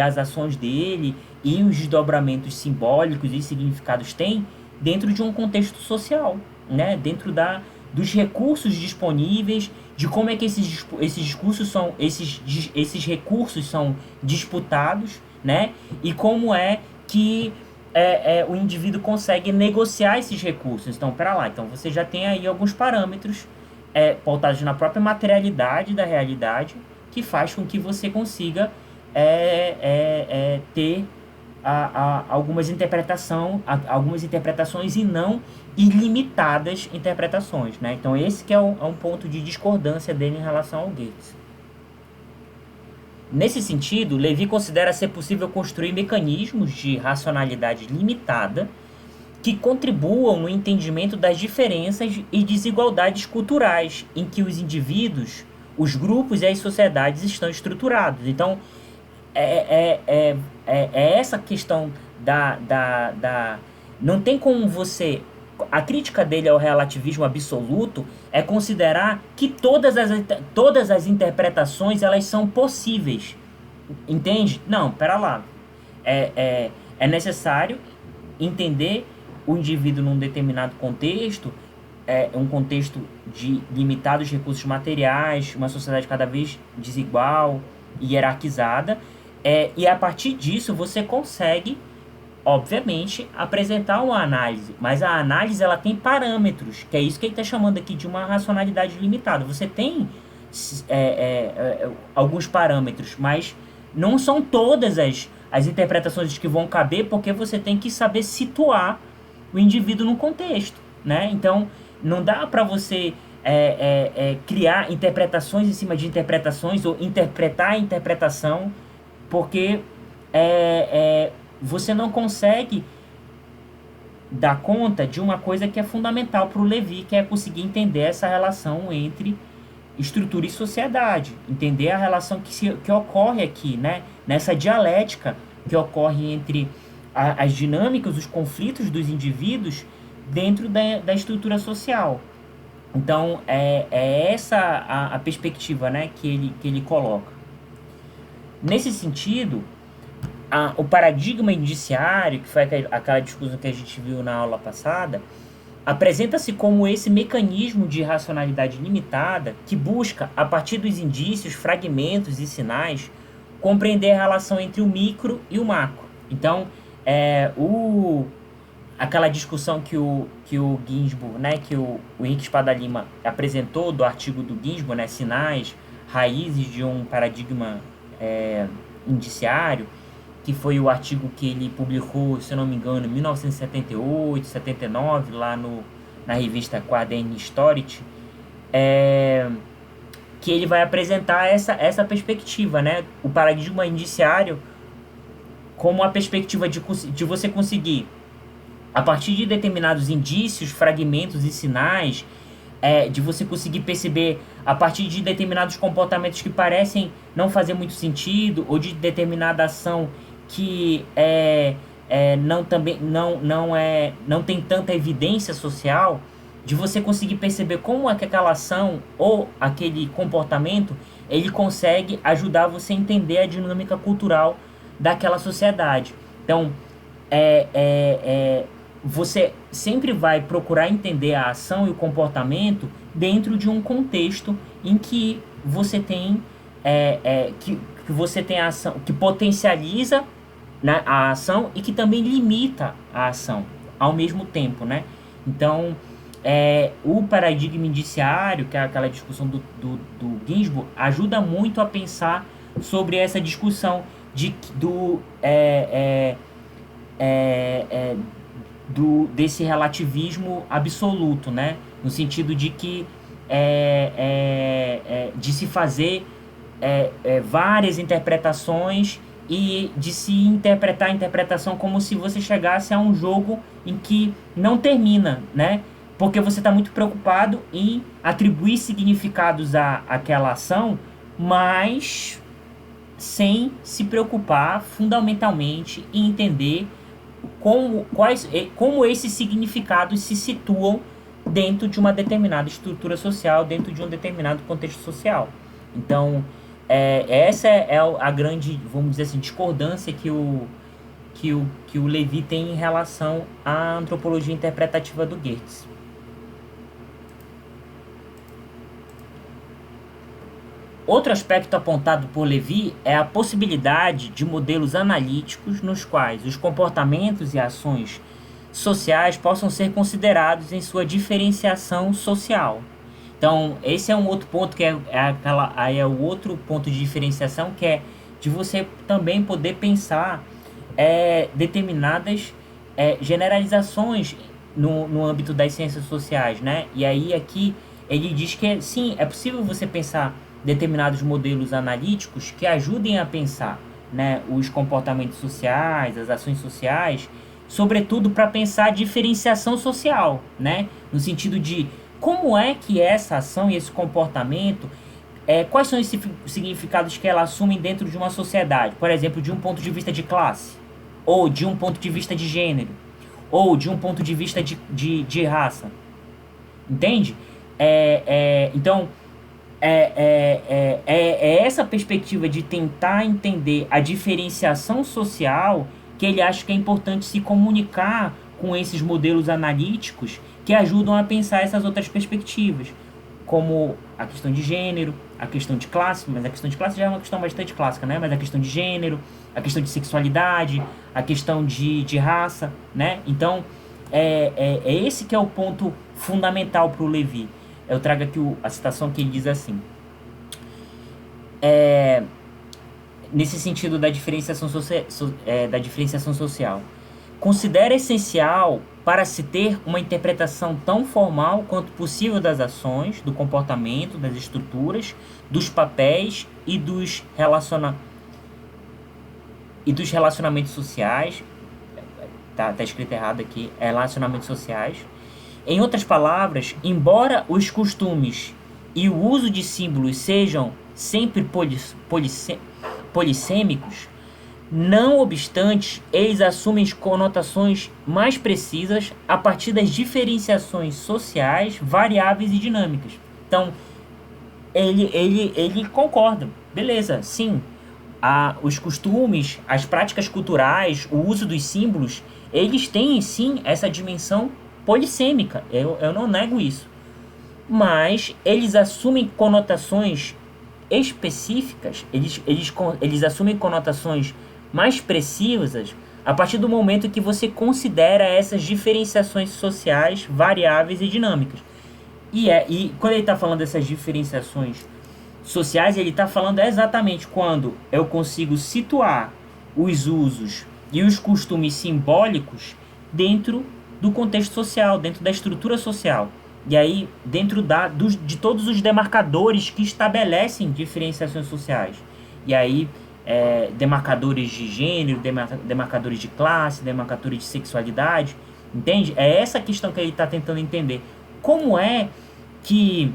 as ações dele e os desdobramentos simbólicos e significados têm dentro de um contexto social, né? Dentro dos recursos disponíveis, de como é que esses recursos são disputados, né? E como é que o indivíduo consegue negociar esses recursos. Então, pera lá, então você já tem aí alguns parâmetros pautadas na própria materialidade da realidade, que faz com que você consiga ter algumas interpretações e não ilimitadas interpretações, né? Então esse que é um ponto de discordância dele em relação ao Goethe. Nesse sentido, Levi considera ser possível construir mecanismos de racionalidade limitada que contribuam no entendimento das diferenças e desigualdades culturais em que os indivíduos, os grupos e as sociedades estão estruturados. Então, é essa questão Não tem como você... A crítica dele ao relativismo absoluto é considerar que todas as interpretações elas são possíveis. Entende? Não, pera lá. É necessário entender o indivíduo num determinado contexto, um contexto de limitados recursos materiais, uma sociedade cada vez desigual e hierarquizada, e a partir disso você consegue, obviamente, apresentar uma análise, mas a análise ela tem parâmetros, que é isso que ele está chamando aqui de uma racionalidade limitada. Você tem alguns parâmetros, mas não são todas as interpretações que vão caber, porque você tem que saber situar o indivíduo no contexto, né? Então, não dá para você criar interpretações em cima de interpretações ou interpretar a interpretação, porque você não consegue dar conta de uma coisa que é fundamental para o Levi, que é conseguir entender essa relação entre estrutura e sociedade, entender a relação que ocorre aqui, né? Nessa dialética que ocorre entre as dinâmicas, os conflitos dos indivíduos dentro da estrutura social. Então, é essa a perspectiva, né, que ele coloca. Nesse sentido, o paradigma indiciário, que foi aquela discussão que a gente viu na aula passada, apresenta-se como esse mecanismo de racionalidade limitada que busca, a partir dos indícios, fragmentos e sinais, compreender a relação entre o micro e o macro. Então, aquela discussão que o Ginsburg, né, que o Henrique Espada Lima apresentou do artigo do Ginsburg, né, Sinais, Raízes de um Paradigma Indiciário, que foi o artigo que ele publicou, se eu não me engano, em 1978, 79, lá na revista Quaderni Historisch, que ele vai apresentar essa perspectiva, né? O paradigma indiciário como a perspectiva de você conseguir, a partir de determinados indícios, fragmentos e sinais, de você conseguir perceber a partir de determinados comportamentos que parecem não fazer muito sentido, ou de determinada ação que não tem tanta evidência social, de você conseguir perceber como é que aquela ação ou aquele comportamento ele consegue ajudar você a entender a dinâmica cultural daquela sociedade. Então, você sempre vai procurar entender a ação e o comportamento dentro de um contexto em que você tem que você tem a ação que potencializa, né, a ação e que também limita a ação ao mesmo tempo, né? Então, o paradigma indiciário, que é aquela discussão do Ginsburg, ajuda muito a pensar sobre essa discussão desse relativismo absoluto, né? No sentido de que de se fazer várias interpretações e de se interpretar a interpretação como se você chegasse a um jogo em que não termina, né? Porque você está muito preocupado em atribuir significados àquela ação, mas sem se preocupar fundamentalmente em entender como esses significados se situam dentro de uma determinada estrutura social, dentro de um determinado contexto social. Então, essa é a grande, vamos dizer assim, discordância que o Levi tem em relação à antropologia interpretativa do Goethe. Outro aspecto apontado por Levi é a possibilidade de modelos analíticos nos quais os comportamentos e ações sociais possam ser considerados em sua diferenciação social. Então, esse é um outro ponto que aí é o outro ponto de diferenciação, que é de você também poder pensar determinadas generalizações no âmbito das ciências sociais, né? E aí aqui ele diz que sim, é possível você pensar determinados modelos analíticos que ajudem a pensar, né, os comportamentos sociais, as ações sociais, sobretudo para pensar a diferenciação social, né? No sentido de como é que essa ação e esse comportamento, quais são os significados que ela assume dentro de uma sociedade? Por exemplo, de um ponto de vista de classe, ou de um ponto de vista de gênero, ou de um ponto de vista de raça. Entende? Então, é essa perspectiva de tentar entender a diferenciação social que ele acha que é importante se comunicar com esses modelos analíticos que ajudam a pensar essas outras perspectivas, como a questão de gênero, a questão de classe, mas a questão de classe já é uma questão bastante clássica, né? Mas a questão de gênero, a questão de sexualidade, a questão de raça, né? Então, é esse que é o ponto fundamental para o Levi. Eu trago aqui a citação que ele diz assim. Nesse sentido da diferenciação, social. Considera essencial para se ter uma interpretação tão formal quanto possível das ações, do comportamento, das estruturas, dos papéis e dos relacionamentos sociais. Tá escrito errado aqui. Relacionamentos sociais. Em outras palavras, embora os costumes e o uso de símbolos sejam sempre polissêmicos, não obstante, eles assumem conotações mais precisas a partir das diferenciações sociais, variáveis e dinâmicas. Então, ele concorda. Beleza, sim. Os costumes, as práticas culturais, o uso dos símbolos, eles têm, sim, essa dimensão polissêmica. Eu não nego isso. Mas eles assumem conotações específicas, eles assumem conotações mais precisas a partir do momento que você considera essas diferenciações sociais, variáveis e dinâmicas. E quando ele está falando dessas diferenciações sociais, ele está falando exatamente quando eu consigo situar os usos e os costumes simbólicos dentro do contexto social, dentro da estrutura social. E aí, dentro de todos os demarcadores que estabelecem diferenciações sociais. E aí, demarcadores de gênero, demarcadores de classe, demarcadores de sexualidade. Entende? É essa questão que ele está tentando entender. Como é que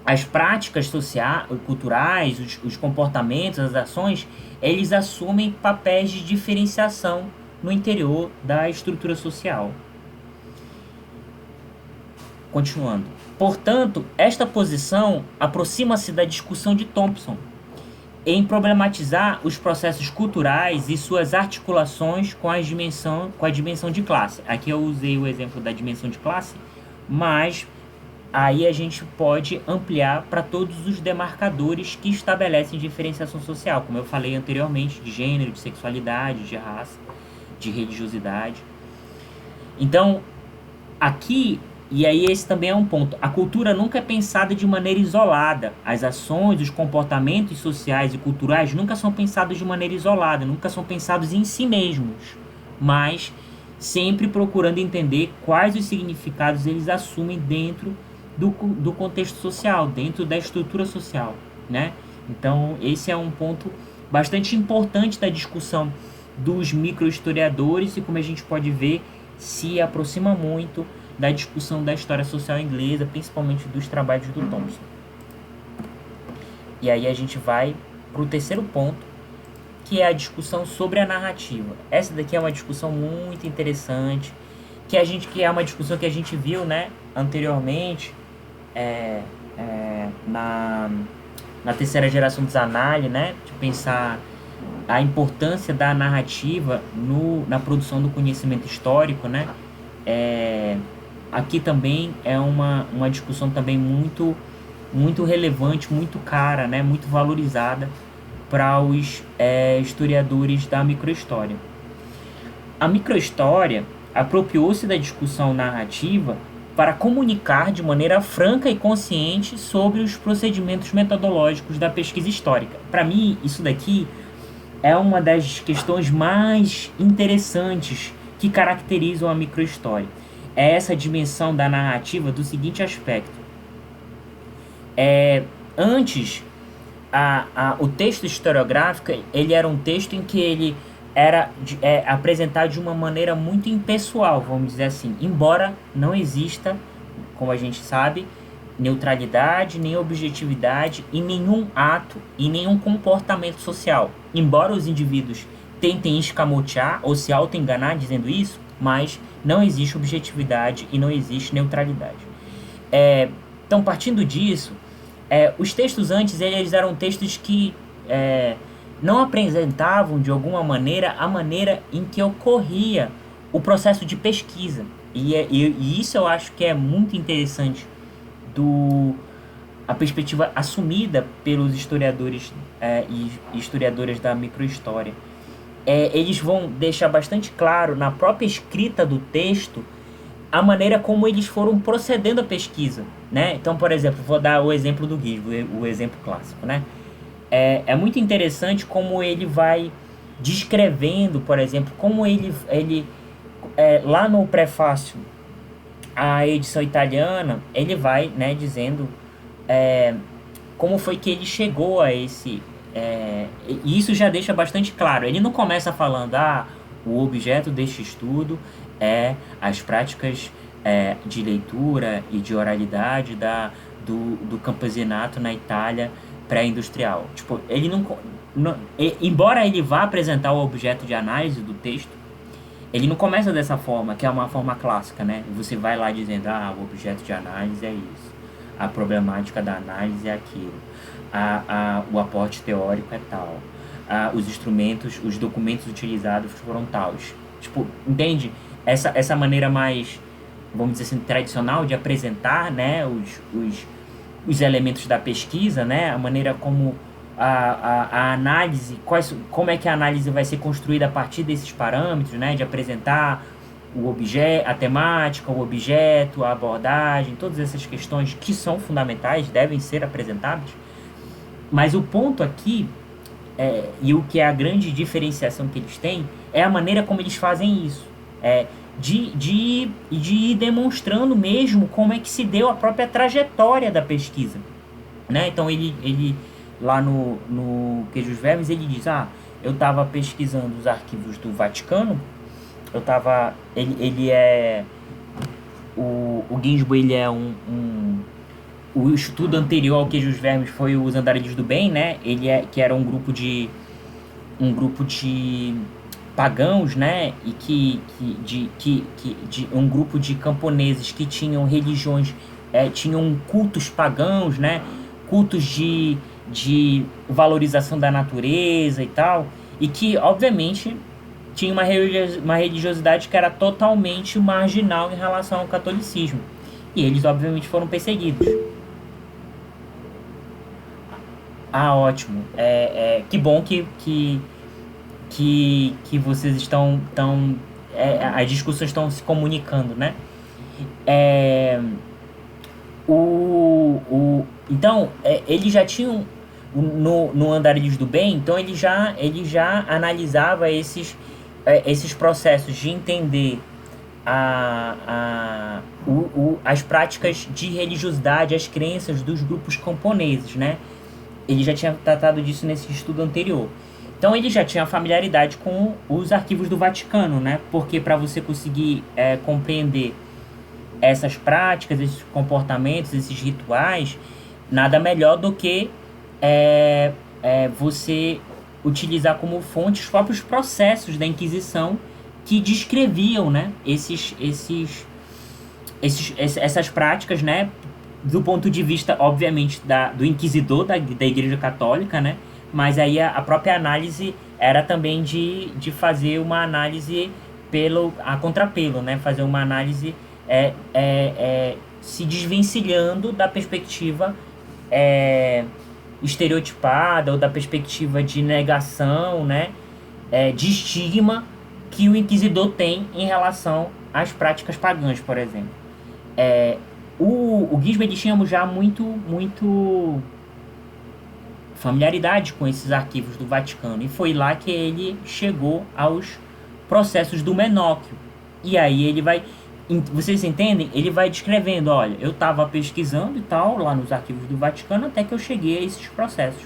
as práticas sociais, culturais, os comportamentos, as ações, eles assumem papéis de diferenciação no interior da estrutura social. Continuando. Portanto, esta posição aproxima-se da discussão de Thompson em problematizar os processos culturais e suas articulações com a dimensão de classe. Aqui eu usei o exemplo da dimensão de classe, mas aí a gente pode ampliar para todos os demarcadores que estabelecem diferenciação social, como eu falei anteriormente, de gênero, de sexualidade, de raça, de religiosidade. Então, aqui, e aí esse também é um ponto, a cultura nunca é pensada de maneira isolada. As ações, os comportamentos sociais e culturais nunca são pensados de maneira isolada, nunca são pensados em si mesmos, mas sempre procurando entender quais os significados eles assumem dentro do contexto social, dentro da estrutura social, né? Então, esse é um ponto bastante importante da discussão dos microhistoriadores e, como a gente pode ver, se aproxima muito da discussão da história social inglesa, principalmente dos trabalhos do Thompson. E aí a gente vai para o terceiro ponto, que é a discussão sobre a narrativa. Essa daqui é uma discussão muito interessante, que é uma discussão que a gente viu, né, anteriormente, na terceira geração do Zanardi, né, de pensar a importância da narrativa na produção do conhecimento histórico, né. Aqui também é uma discussão também muito, muito relevante, muito cara, né, muito valorizada para os historiadores da microhistória. A microhistória apropriou-se da discussão narrativa para comunicar de maneira franca e consciente sobre os procedimentos metodológicos da pesquisa histórica. Para mim, isso daqui é uma das questões mais interessantes que caracterizam a microhistória. É essa dimensão da narrativa do seguinte aspecto. Antes, o texto historiográfico ele era um texto em que ele era apresentado de uma maneira muito impessoal, vamos dizer assim, embora não exista, como a gente sabe, neutralidade, nem objetividade em nenhum ato e nenhum comportamento social. Embora os indivíduos tentem escamotear ou se auto-enganar dizendo isso, mas não existe objetividade e não existe neutralidade. Então, partindo disso, os textos antes eles eram textos que não apresentavam de alguma maneira a maneira em que ocorria o processo de pesquisa. E isso eu acho que é muito interessante a perspectiva assumida pelos historiadores e historiadoras da microhistória. Eles vão deixar bastante claro na própria escrita do texto a maneira como eles foram procedendo a pesquisa, né? Então, por exemplo, vou dar o exemplo do Guisbo, o exemplo clássico, né? É muito interessante como ele vai descrevendo, por exemplo, como ele lá no prefácio à edição italiana, ele vai, né, dizendo como foi que ele chegou a esse... e isso já deixa bastante claro. Ele não começa falando, o objeto deste estudo é as práticas de leitura e de oralidade do campesinato na Itália pré-industrial. Tipo, ele embora ele vá apresentar o objeto de análise do texto, ele não começa dessa forma, que é uma forma clássica, né? Você vai lá dizendo, o objeto de análise é isso, a problemática da análise é aquilo, o aporte teórico é tal, os instrumentos, os documentos utilizados foram tais. Tipo, entende? Essa maneira mais, vamos dizer assim, tradicional de apresentar, né, os elementos da pesquisa, né, a maneira como a análise, como é que a análise vai ser construída a partir desses parâmetros, né, de apresentar o objeto, a temática, o objeto, a abordagem, todas essas questões que são fundamentais, devem ser apresentadas. Mas o ponto aqui, e o que é a grande diferenciação que eles têm, é a maneira como eles fazem isso. De ir demonstrando mesmo como é que se deu a própria trajetória da pesquisa, né? Então ele lá no Queijos Vermes ele diz, eu estava pesquisando os arquivos do Vaticano, o Ginsburg, ele é o estudo anterior ao Queijos Vermes foi os Andarilhos do Bem, né? Que era um grupo de pagãos, né, e de um grupo de camponeses que tinham religiões, tinham cultos pagãos, né, cultos de valorização da natureza e tal, e que obviamente tinha uma religiosidade que era totalmente marginal em relação ao catolicismo, e eles obviamente foram perseguidos. Ótimo, que bom que vocês estão as discussões estão se comunicando, né? Então, eles já tinham no Andarilhos do Bem, então ele já analisava esses processos de entender as práticas de religiosidade, as crenças dos grupos camponeses, né? Ele já tinha tratado disso nesse estudo anterior. Então ele já tinha familiaridade com os arquivos do Vaticano, né? Porque para você conseguir compreender essas práticas, esses comportamentos, esses rituais, nada melhor do que você utilizar como fonte os próprios processos da Inquisição que descreviam, né, essas práticas, né, do ponto de vista, obviamente, do inquisidor da Igreja Católica, né? Mas aí a própria análise era também de fazer uma análise a contrapelo, né? Fazer uma análise se desvencilhando da perspectiva estereotipada ou da perspectiva de negação, né? De estigma que o inquisidor tem em relação às práticas pagãs, por exemplo. O Gizmo ele tinha já muito familiaridade com esses arquivos do Vaticano, e foi lá que ele chegou aos processos do Menóquio. E aí ele vai, vocês entendem? Ele vai descrevendo, olha, eu estava pesquisando e tal, lá nos arquivos do Vaticano, até que eu cheguei a esses processos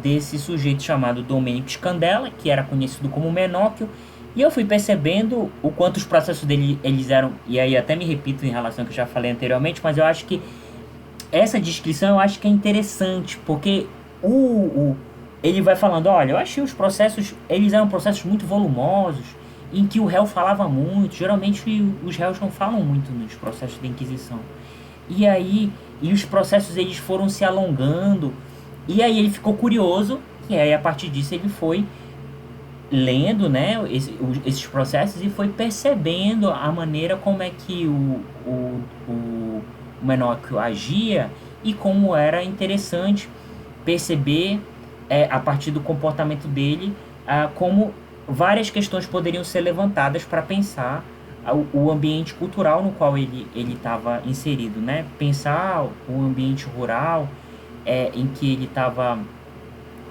desse sujeito chamado Domênico Scandella, que era conhecido como Menóquio, e eu fui percebendo o quanto os processos dele eles eram, e aí até me repito em relação ao que eu já falei anteriormente, mas eu acho que essa descrição eu acho que é interessante, porque ele vai falando, olha, eu achei os processos, eles eram processos muito volumosos, em que o réu falava muito, geralmente os réus não falam muito nos processos de inquisição. E aí, os processos eles foram se alongando, e aí ele ficou curioso, e aí a partir disso ele foi lendo, né, esses processos e foi percebendo a maneira como é que o Menóquio agia e como era interessante perceber, a partir do comportamento dele, como várias questões poderiam ser levantadas para pensar o ambiente cultural no qual ele estava inserido, né? Pensar o ambiente rural em que ele estava,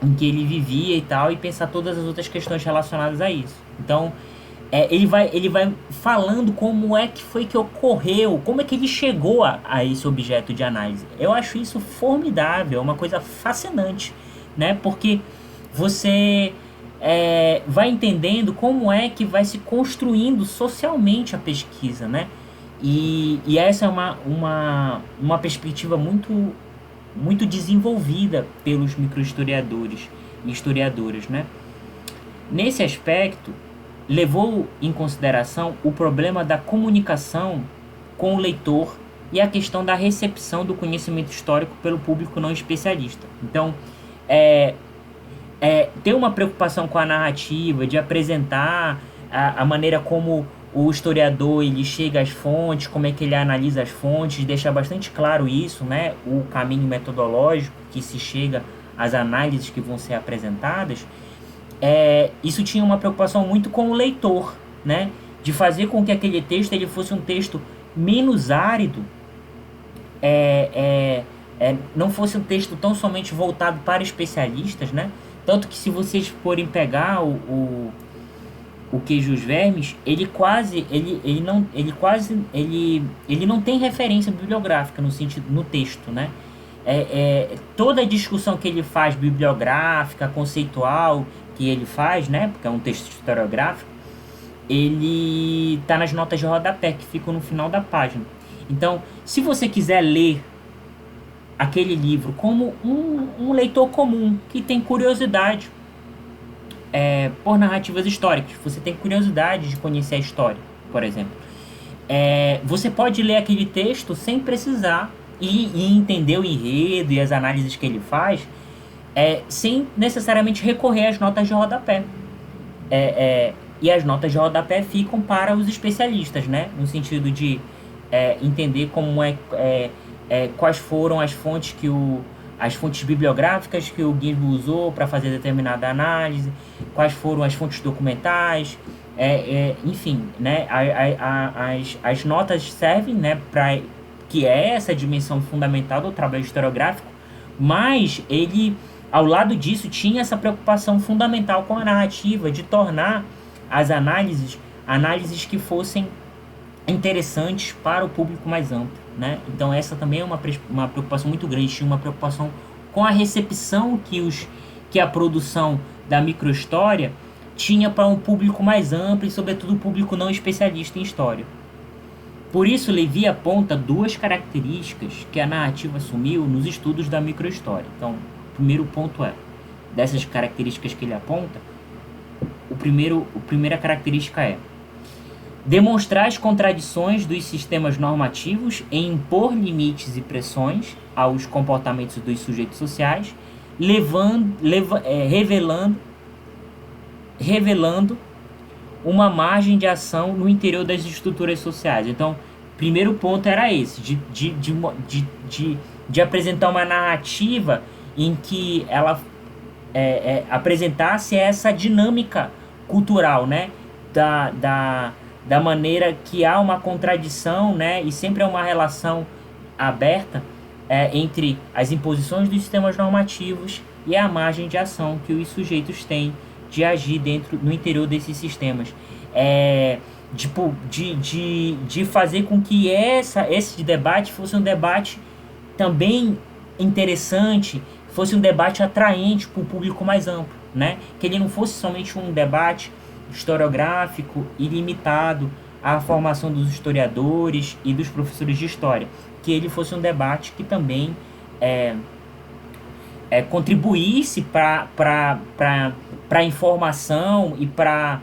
em que ele vivia e tal, e pensar todas as outras questões relacionadas a isso. Então, ele vai falando como é que foi que ocorreu, como é que ele chegou a esse objeto de análise. Eu acho isso formidável, é uma coisa fascinante, né? Porque você vai entendendo como é que vai se construindo socialmente a pesquisa, né? E essa é uma perspectiva muito desenvolvida pelos microhistoriadores e historiadoras, né? Nesse aspecto, levou em consideração o problema da comunicação com o leitor e a questão da recepção do conhecimento histórico pelo público não especialista. Então, ter uma preocupação com a narrativa, de apresentar a maneira como o historiador ele chega às fontes, como é que ele analisa as fontes, deixar bastante claro isso, né? O caminho metodológico que se chega às análises que vão ser apresentadas. Isso tinha uma preocupação muito com o leitor, né? De fazer com que aquele texto ele fosse um texto menos árido, não fosse um texto tão somente voltado para especialistas, né? Tanto que se vocês forem pegar o Queijo e os Vermes, ele não tem referência bibliográfica no texto, né? Toda a discussão que ele faz bibliográfica, conceitual, que ele faz, né? Porque é um texto historiográfico, ele tá nas notas de rodapé, que ficam no final da página. Então, se você quiser ler aquele livro como um leitor comum, que tem curiosidade por narrativas históricas, você tem curiosidade de conhecer a história, por exemplo, você pode ler aquele texto sem precisar e entender o enredo e as análises que ele faz, sem necessariamente recorrer às notas de rodapé. E as notas de rodapé ficam para os especialistas, né? No sentido de entender como quais foram as fontes as fontes bibliográficas que o Gizmo usou para fazer determinada análise, quais foram as fontes documentais, enfim, né? As notas servem, né, para que essa dimensão fundamental do trabalho historiográfico, mas ele, ao lado disso, tinha essa preocupação fundamental com a narrativa, de tornar as análises que fossem interessantes para o público mais amplo, né? Então essa também é uma preocupação muito grande, tinha uma preocupação com a recepção que a produção da microhistória tinha para um público mais amplo e, sobretudo, o público não especialista em história. Por isso, Levi aponta duas características que a narrativa assumiu nos estudos da microhistória. Então, o primeiro ponto dessas características que ele aponta, a primeira característica é demonstrar as contradições dos sistemas normativos em impor limites e pressões aos comportamentos dos sujeitos sociais, revelando uma margem de ação no interior das estruturas sociais. Então, o primeiro ponto era esse, de apresentar uma narrativa em que ela apresentasse essa dinâmica cultural, né? da maneira que há uma contradição, né, e sempre há uma relação aberta entre as imposições dos sistemas normativos e a margem de ação que os sujeitos têm de agir no interior desses sistemas. De fazer com que esse debate fosse um debate também interessante, fosse um debate atraente para o público mais amplo, né? Que ele não fosse somente um debate historiográfico e limitado à formação dos historiadores e dos professores de história, que ele fosse um debate que também contribuísse para a informação e para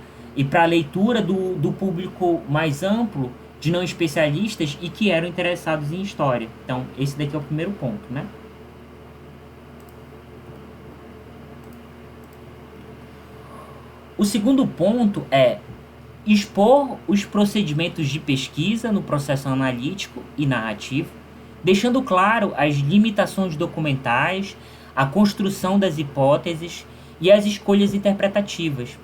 a leitura do público mais amplo, de não especialistas e que eram interessados em história. Então, esse daqui é o primeiro ponto, né? O segundo ponto é expor os procedimentos de pesquisa no processo analítico e narrativo, deixando claro as limitações documentais, a construção das hipóteses e as escolhas interpretativas.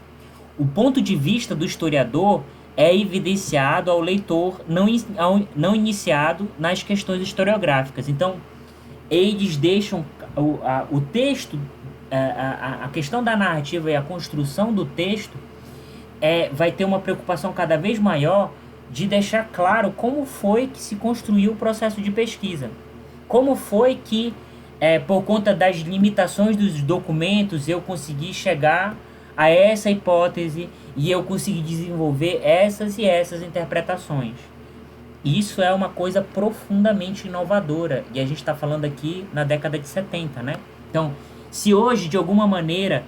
O ponto de vista do historiador é evidenciado ao leitor não iniciado nas questões historiográficas. Então, eles deixam o texto, a questão da narrativa e a construção do texto vai ter uma preocupação cada vez maior de deixar claro como foi que se construiu o processo de pesquisa. Como foi que, por conta das limitações dos documentos, eu consegui chegar a essa hipótese e eu consegui desenvolver essas e essas interpretações. Isso é uma coisa profundamente inovadora, e a gente está falando aqui na década de 70, né? Então, se hoje, de alguma maneira,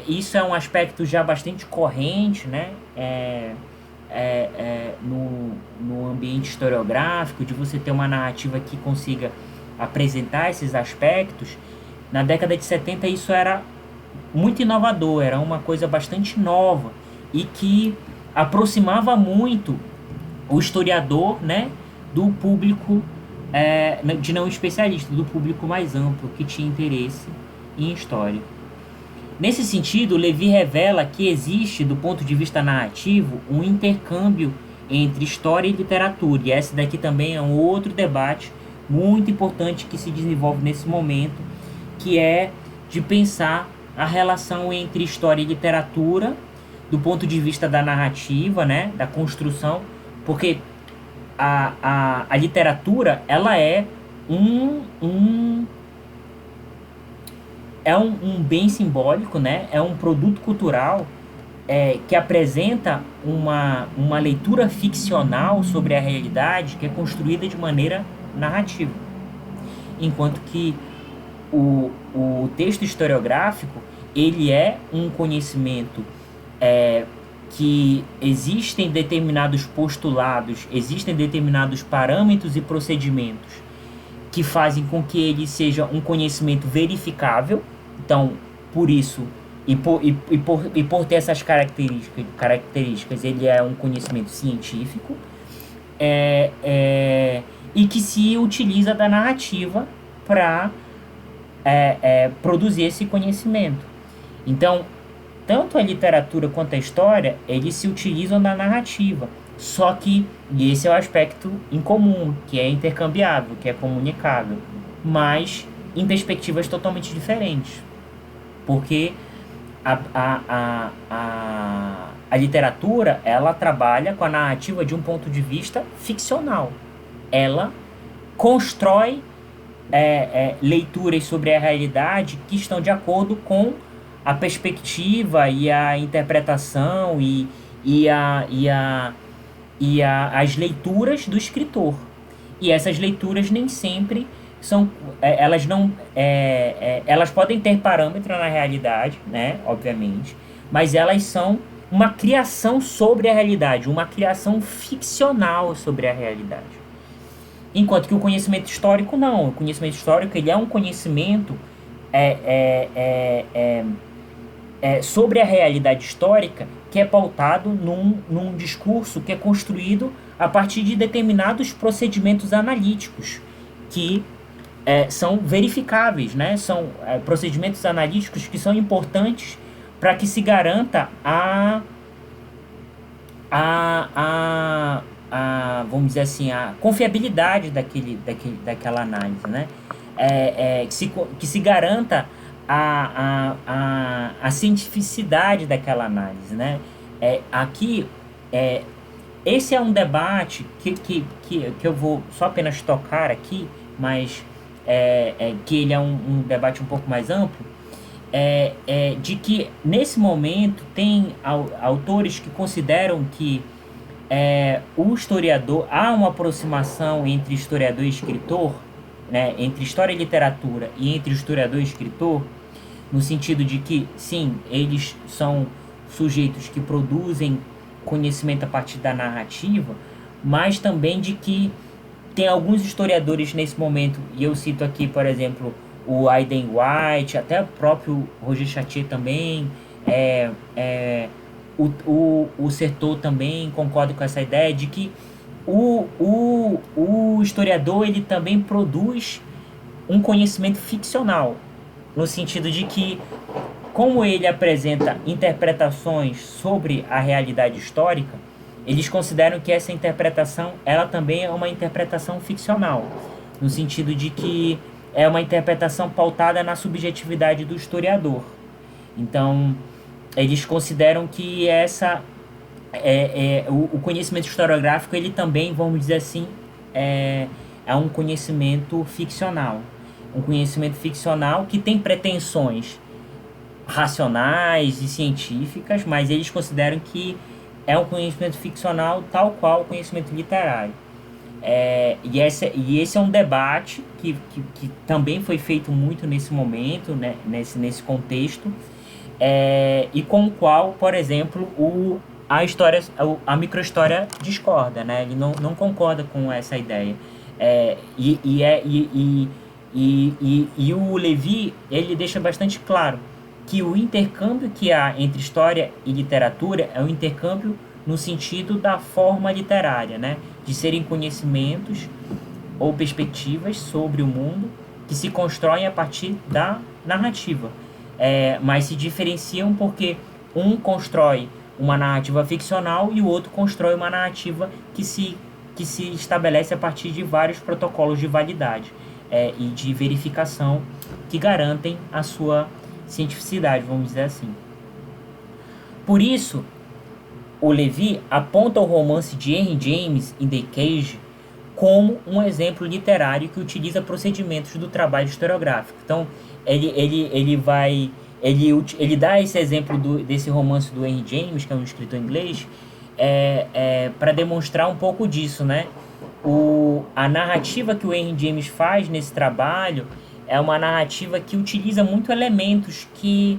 isso é um aspecto já bastante corrente, né? No ambiente historiográfico, de você ter uma narrativa que consiga apresentar esses aspectos, na década de 70 isso era muito inovador, era uma coisa bastante nova e que aproximava muito o historiador, né, do público de não especialista, do público mais amplo que tinha interesse em história. Nesse sentido, Levi revela que existe, do ponto de vista narrativo, um intercâmbio entre história e literatura, e esse daqui também é um outro debate muito importante que se desenvolve nesse momento, que é de pensar a relação entre história e literatura do ponto de vista da narrativa, né, da construção, porque a literatura, ela é um bem simbólico, né, é um produto cultural que apresenta uma leitura ficcional sobre a realidade que é construída de maneira narrativa, enquanto que o texto historiográfico, ele é um conhecimento que existem determinados postulados, existem determinados parâmetros e procedimentos que fazem com que ele seja um conhecimento verificável. Então, por isso, e por ter essas características, ele é um conhecimento científico, e que se utiliza da narrativa para produzir esse conhecimento. Então, tanto a literatura quanto a história, eles se utilizam da narrativa. Só que, e esse é o aspecto incomum, que é intercambiável, que é comunicável, mas em perspectivas totalmente diferentes. Porque a literatura, ela trabalha com a narrativa de um ponto de vista ficcional. Ela constrói leituras sobre a realidade que estão de acordo com a perspectiva e a interpretação as leituras do escritor. E essas leituras nem sempre são... elas podem ter parâmetro na realidade, né, obviamente, mas elas são uma criação sobre a realidade, uma criação ficcional sobre a realidade. Enquanto que o conhecimento histórico não. O conhecimento histórico, ele é um conhecimento sobre a realidade histórica que é pautado num discurso que é construído a partir de determinados procedimentos analíticos que são verificáveis, né? São procedimentos analíticos que são importantes para que se garanta a a, a, vamos dizer assim, a confiabilidade daquela análise, né? Que se garanta a cientificidade daquela análise, né? Aqui, é, esse é um debate que eu vou só apenas tocar aqui, mas que ele é um debate um pouco mais amplo, de que nesse momento tem autores que consideram que o historiador, há uma aproximação entre historiador e escritor, né, entre história e literatura e entre historiador e escritor, no sentido de que, sim, eles são sujeitos que produzem conhecimento a partir da narrativa, mas também de que tem alguns historiadores nesse momento, e eu cito aqui, por exemplo, o Aidan White, até o próprio Roger Chartier também, é, é, o Sertor também concorda com essa ideia de que o historiador ele também produz um conhecimento ficcional, no sentido de que, como ele apresenta interpretações sobre a realidade histórica, eles consideram que essa interpretação ela também é uma interpretação ficcional, no sentido de que é uma interpretação pautada na subjetividade do historiador. Então, eles consideram que o conhecimento historiográfico ele também, vamos dizer assim, é um conhecimento ficcional. Um conhecimento ficcional que tem pretensões racionais e científicas, mas eles consideram que é um conhecimento ficcional tal qual o conhecimento literário. E esse é um debate que também foi feito muito nesse momento, né, nesse contexto, e com o qual, por exemplo, a microhistória discorda, né? Ele não concorda com essa ideia. É, e, e, é, e o Levi, ele deixa bastante claro que o intercâmbio que há entre história e literatura é um intercâmbio no sentido da forma literária, né? De serem conhecimentos ou perspectivas sobre o mundo que se constroem a partir da narrativa. Mas se diferenciam porque um constrói uma narrativa ficcional e o outro constrói uma narrativa que se estabelece a partir de vários protocolos de validade e de verificação que garantem a sua cientificidade, vamos dizer assim. Por isso, o Levi aponta o romance de Henry James in The Cage como um exemplo literário que utiliza procedimentos do trabalho historiográfico. Então, ele dá esse exemplo desse romance do Henry James, que é um escritor inglês, para demonstrar um pouco disso, né? A narrativa que o Henry James faz nesse trabalho é uma narrativa que utiliza muito elementos que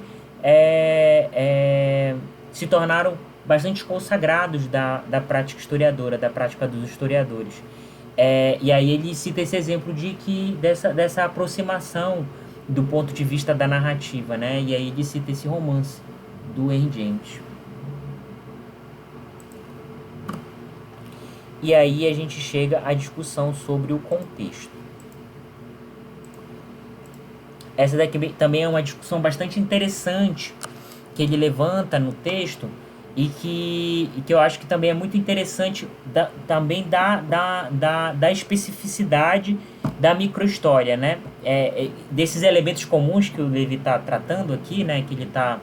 se tornaram bastante consagrados da prática historiadora, da prática dos historiadores. E aí ele cita esse exemplo dessa aproximação do ponto de vista da narrativa, né? E aí ele cita esse romance do Henry James. E aí a gente chega à discussão sobre o contexto. Essa daqui também é uma discussão bastante interessante que ele levanta no texto e que eu acho que também é muito interessante também da especificidade da microhistória, né? Desses elementos comuns que o Levi está tratando aqui, né? Que ele está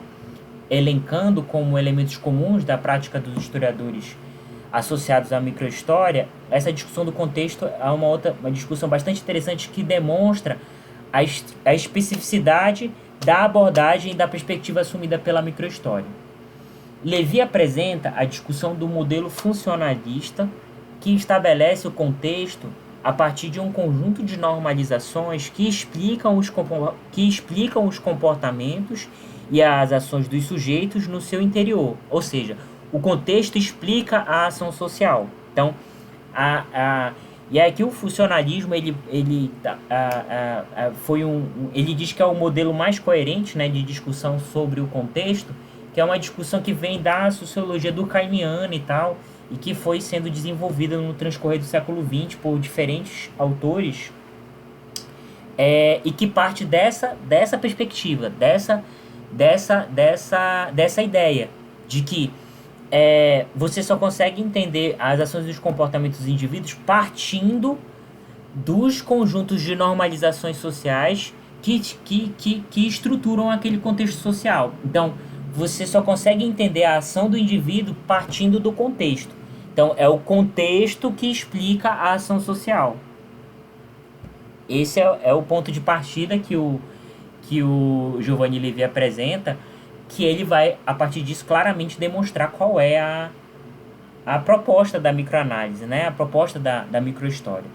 elencando como elementos comuns da prática dos historiadores associados à microhistória. Essa discussão do contexto é uma discussão bastante interessante que demonstra a especificidade da abordagem e da perspectiva assumida pela microhistória. Levi apresenta a discussão do modelo funcionalista que estabelece o contexto a partir de um conjunto de normalizações que explicam os comportamentos e as ações dos sujeitos no seu interior. Ou seja, o contexto explica a ação social. Então, e aqui o funcionalismo ele diz que é o modelo mais coerente, né, de discussão sobre o contexto, que é uma discussão que vem da sociologia durkheimiana e tal, e que foi sendo desenvolvida no transcorrer do século XX por diferentes autores, e que parte dessa perspectiva, dessa ideia de que Você só consegue entender as ações e os comportamentos dos indivíduos partindo dos conjuntos de normalizações sociais que estruturam aquele contexto social. Então, você só consegue entender a ação do indivíduo partindo do contexto. Então, é o contexto que explica a ação social. Esse é o ponto de partida que o Giovanni Levi apresenta, que ele vai, a partir disso, claramente demonstrar qual é a proposta da microanálise, né? A proposta da microhistória.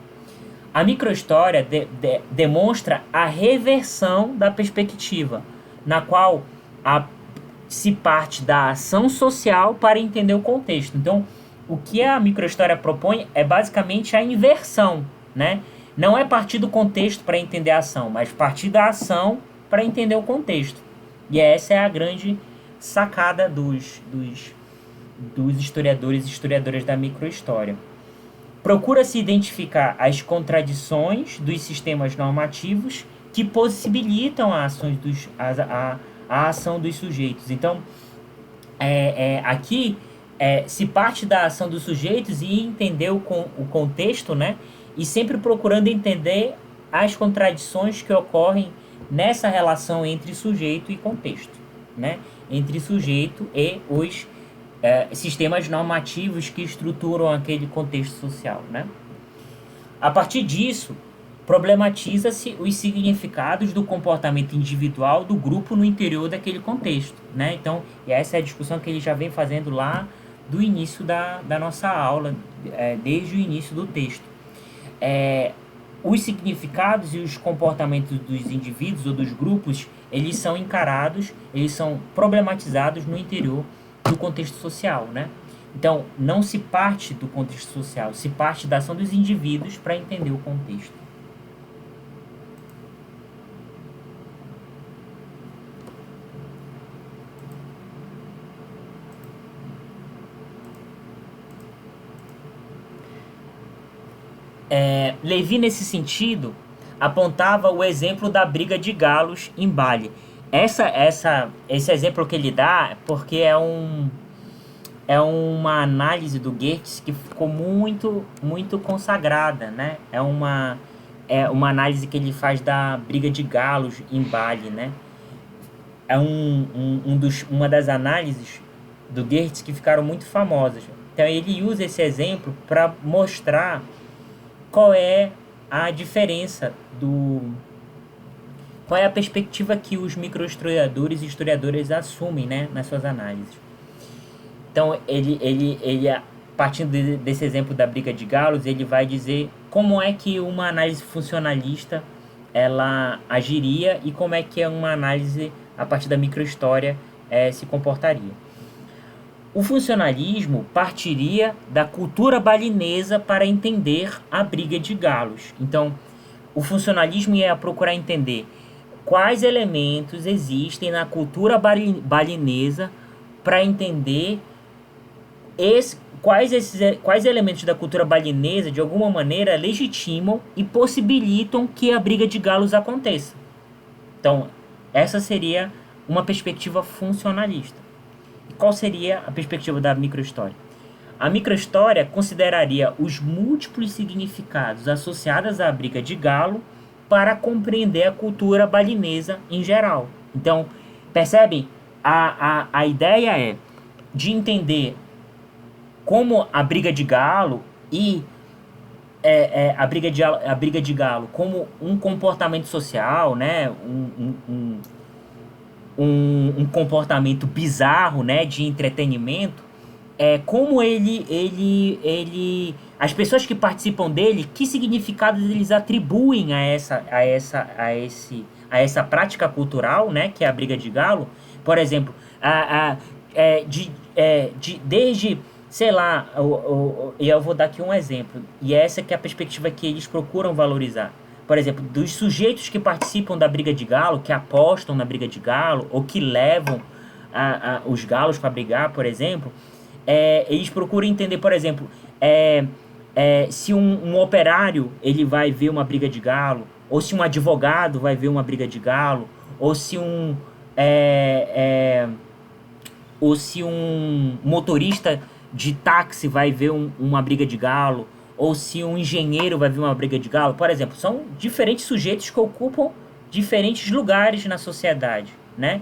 A microhistória demonstra a reversão da perspectiva, na qual se parte da ação social para entender o contexto. Então, o que a microhistória propõe é basicamente a inversão, né? Não é partir do contexto para entender a ação, mas partir da ação para entender o contexto. E essa é a grande sacada dos historiadores e historiadoras da microhistória. Procura-se identificar as contradições dos sistemas normativos que possibilitam a ação dos sujeitos. Então, aqui se parte da ação dos sujeitos e entender o contexto, né? E sempre procurando entender as contradições que ocorrem nessa relação entre sujeito e contexto, né? Entre sujeito e os sistemas normativos que estruturam aquele contexto social, né? A partir disso, problematiza-se os significados do comportamento individual do grupo no interior daquele contexto, né? Então, essa é a discussão que ele já vem fazendo lá do início da nossa aula, desde o início do texto. Os significados e os comportamentos dos indivíduos ou dos grupos, eles são encarados, eles são problematizados no interior do contexto social, né? Então, não se parte do contexto social, se parte da ação dos indivíduos para entender o contexto. Levi, nesse sentido, apontava o exemplo da briga de galos em Bali. Esse exemplo que ele dá, porque é uma análise do Goethe que ficou muito, muito consagrada, né? É uma análise que ele faz da briga de galos em Bali, né? É uma das análises do Goethe que ficaram muito famosas. Então ele usa esse exemplo para mostrar qual é a diferença qual é a perspectiva que os microhistoriadores e historiadores assumem, né, nas suas análises. Então, ele partindo desse exemplo da briga de galos, ele vai dizer como é que uma análise funcionalista ela agiria e como é que uma análise a partir da microhistória se comportaria. O funcionalismo partiria da cultura balinesa para entender a briga de galos. Então, o funcionalismo ia procurar entender quais elementos existem na cultura balinesa para entender quais elementos da cultura balinesa, de alguma maneira, legitimam e possibilitam que a briga de galos aconteça. Então, essa seria uma perspectiva funcionalista. E qual seria a perspectiva da microhistória? A microhistória consideraria os múltiplos significados associados à briga de galo para compreender a cultura balinesa em geral. Então, percebem? A ideia é de entender como a briga de galo e a briga de galo como um comportamento social, né? Um comportamento bizarro, né, de entretenimento, como as pessoas que participam dele, que significados eles atribuem a essa prática cultural, né, que é a briga de galo. Por exemplo, desde, sei lá, e eu vou dar aqui um exemplo, e essa que é a perspectiva que eles procuram valorizar. Por exemplo, dos sujeitos que participam da briga de galo, que apostam na briga de galo, ou que levam os galos para brigar, por exemplo, eles procuram entender, por exemplo, se um operário ele vai ver uma briga de galo, ou se um advogado vai ver uma briga de galo, ou se ou se um motorista de táxi vai ver uma briga de galo, ou se um engenheiro vai ver uma briga de galo. Por exemplo, são diferentes sujeitos que ocupam diferentes lugares na sociedade, né?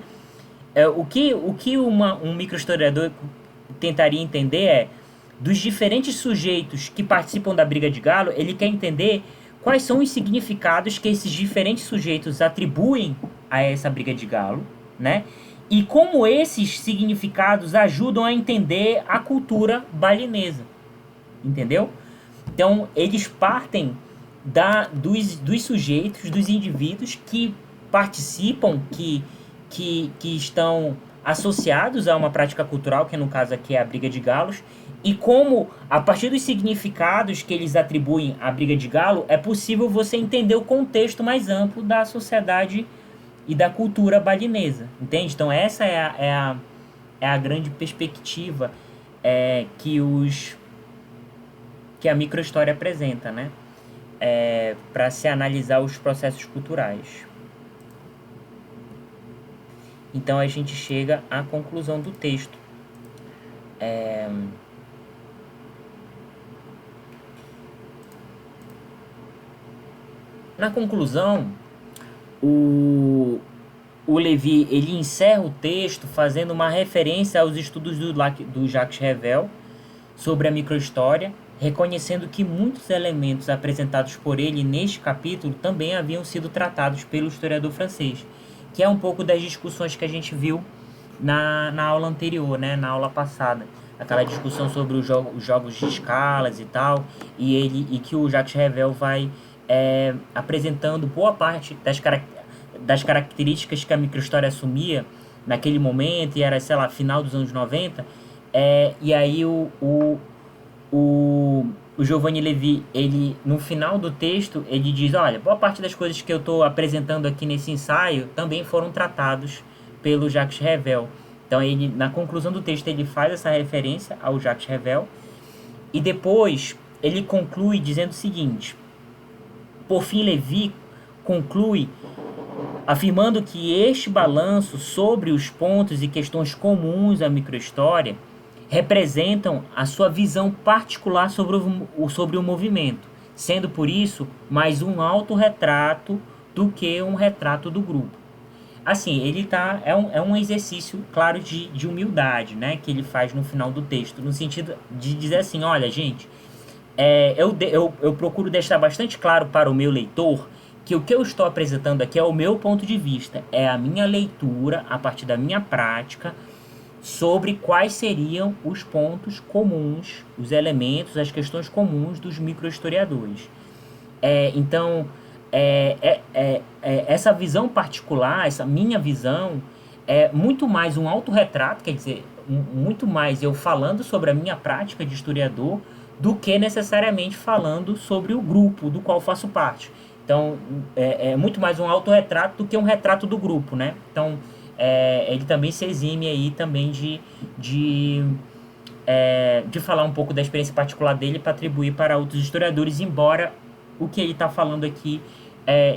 O que um microhistoriador tentaria entender é, dos diferentes sujeitos que participam da briga de galo, ele quer entender quais são os significados que esses diferentes sujeitos atribuem a essa briga de galo, né? E como esses significados ajudam a entender a cultura balinesa, entendeu? Então, eles partem dos sujeitos, dos indivíduos que participam, que estão associados a uma prática cultural, que no caso aqui é a briga de galos, e como, a partir dos significados que eles atribuem à briga de galo, é possível você entender o contexto mais amplo da sociedade e da cultura balinesa, entende? Então, essa é a grande perspectiva que que a microhistória apresenta, né? Para se analisar os processos culturais. Então a gente chega à conclusão do texto. Na conclusão, o Levi ele encerra o texto fazendo uma referência aos estudos do Jacques Revel sobre a microhistória, reconhecendo que muitos elementos apresentados por ele neste capítulo também haviam sido tratados pelo historiador francês, que é um pouco das discussões que a gente viu na aula anterior, né, na aula passada. Aquela discussão sobre os jogos de escalas e tal, e que o Jacques Revel vai apresentando boa parte das características que a microhistória assumia naquele momento, e era, sei lá, final dos anos 90. E aí o Giovanni Levi, ele, no final do texto, ele diz, olha, boa parte das coisas que eu estou apresentando aqui nesse ensaio também foram tratados pelo Jacques Revel. Então, ele, na conclusão do texto, ele faz essa referência ao Jacques Revel, e depois ele conclui dizendo o seguinte: por fim, Levi conclui afirmando que este balanço sobre os pontos e questões comuns à microhistória representam a sua visão particular sobre o movimento, sendo por isso mais um autorretrato do que um retrato do grupo. Assim, ele tá. É um exercício, claro, de humildade, né? Que ele faz no final do texto, no sentido de dizer assim: olha, gente, eu procuro deixar bastante claro para o meu leitor que o que eu estou apresentando aqui é o meu ponto de vista, é a minha leitura, a partir da minha prática, sobre quais seriam os pontos comuns, os elementos, as questões comuns dos microhistoriadores. Então, essa visão particular, essa minha visão, é muito mais um autorretrato, quer dizer, muito mais eu falando sobre a minha prática de historiador do que necessariamente falando sobre o grupo do qual faço parte. Então, é muito mais um autorretrato do que um retrato do grupo, né? Então, ele também se exime aí também de falar um pouco da experiência particular dele para atribuir para outros historiadores, embora o que ele está falando aqui,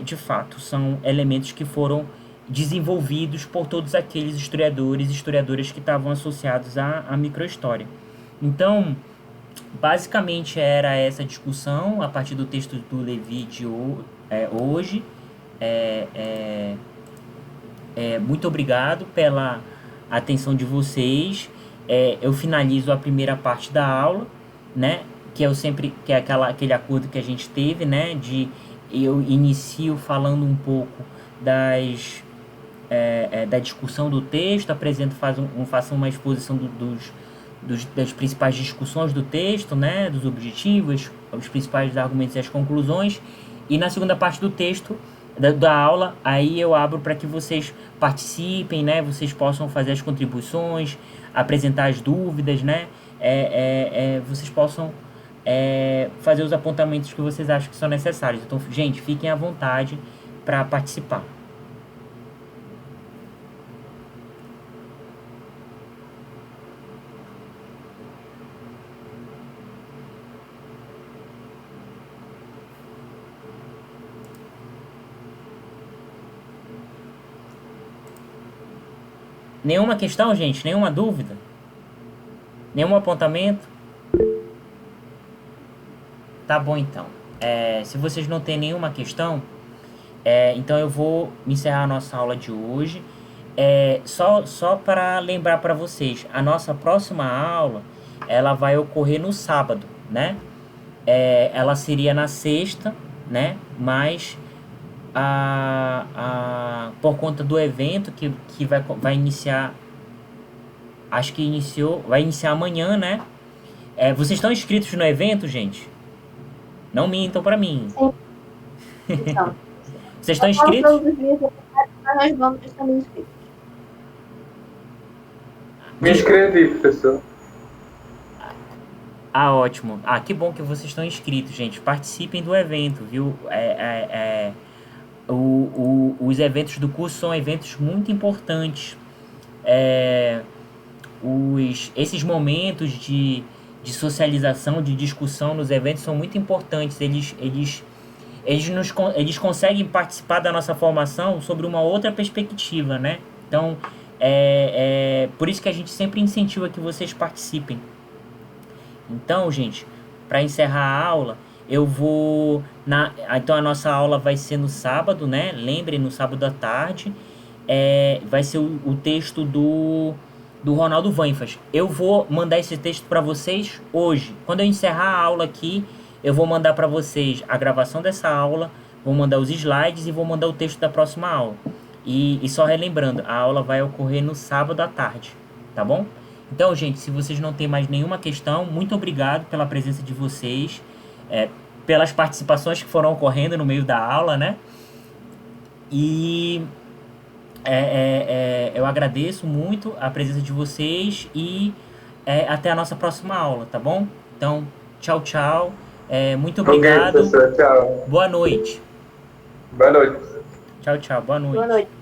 de fato, são elementos que foram desenvolvidos por todos aqueles historiadores e historiadoras que estavam associados à microhistória. Então, basicamente era essa discussão a partir do texto do Levi de hoje. Muito obrigado pela atenção de vocês. Eu finalizo a primeira parte da aula, né? Que é aquele acordo que a gente teve, né? Eu inicio falando um pouco da discussão do texto, faço uma exposição das principais discussões do texto, né? Dos objetivos, os principais argumentos e as conclusões. E na segunda parte do texto, da aula, aí eu abro para que vocês participem, né? Vocês possam fazer as contribuições, apresentar as dúvidas, né? Vocês possam fazer os apontamentos que vocês acham que são necessários. Então, gente, fiquem à vontade para participar. Nenhuma questão, gente? Nenhuma dúvida? Nenhum apontamento? Tá bom, então. Se vocês não têm nenhuma questão, então eu vou encerrar a nossa aula de hoje. Só para lembrar para vocês, a nossa próxima aula, ela vai ocorrer no sábado, né? Ela seria na sexta, né? Mas por conta do evento que vai iniciar, acho que vai iniciar amanhã, né? Vocês estão inscritos no evento, gente? Não mintam para mim. Sim. Então, Vocês estão inscritos? nós vamos também inscritos. Me inscrevi, professor. Ótimo. Que bom que vocês estão inscritos, gente. Participem do evento, viu? Os eventos do curso são eventos muito importantes. Esses momentos de socialização, de discussão nos eventos são muito importantes. Eles conseguem participar da nossa formação sobre uma outra perspectiva, né? Então, por isso que a gente sempre incentiva que vocês participem. Então, gente, para encerrar a aula, então a nossa aula vai ser no sábado, né? Lembrem, no sábado à tarde. Vai ser o texto do Ronaldo Vanfas. Eu vou mandar esse texto para vocês hoje. Quando eu encerrar a aula aqui, eu vou mandar para vocês a gravação dessa aula, vou mandar os slides e vou mandar o texto da próxima aula. E só relembrando, a aula vai ocorrer no sábado à tarde, tá bom? Então, gente, se vocês não têm mais nenhuma questão, muito obrigado pela presença de vocês, pelas participações que foram ocorrendo no meio da aula, né? E eu agradeço muito a presença de vocês e até a nossa próxima aula, tá bom? Então, tchau, tchau. Muito obrigado. Ok, professor, tchau. Boa noite. Boa noite. Tchau, tchau. Boa noite. Boa noite.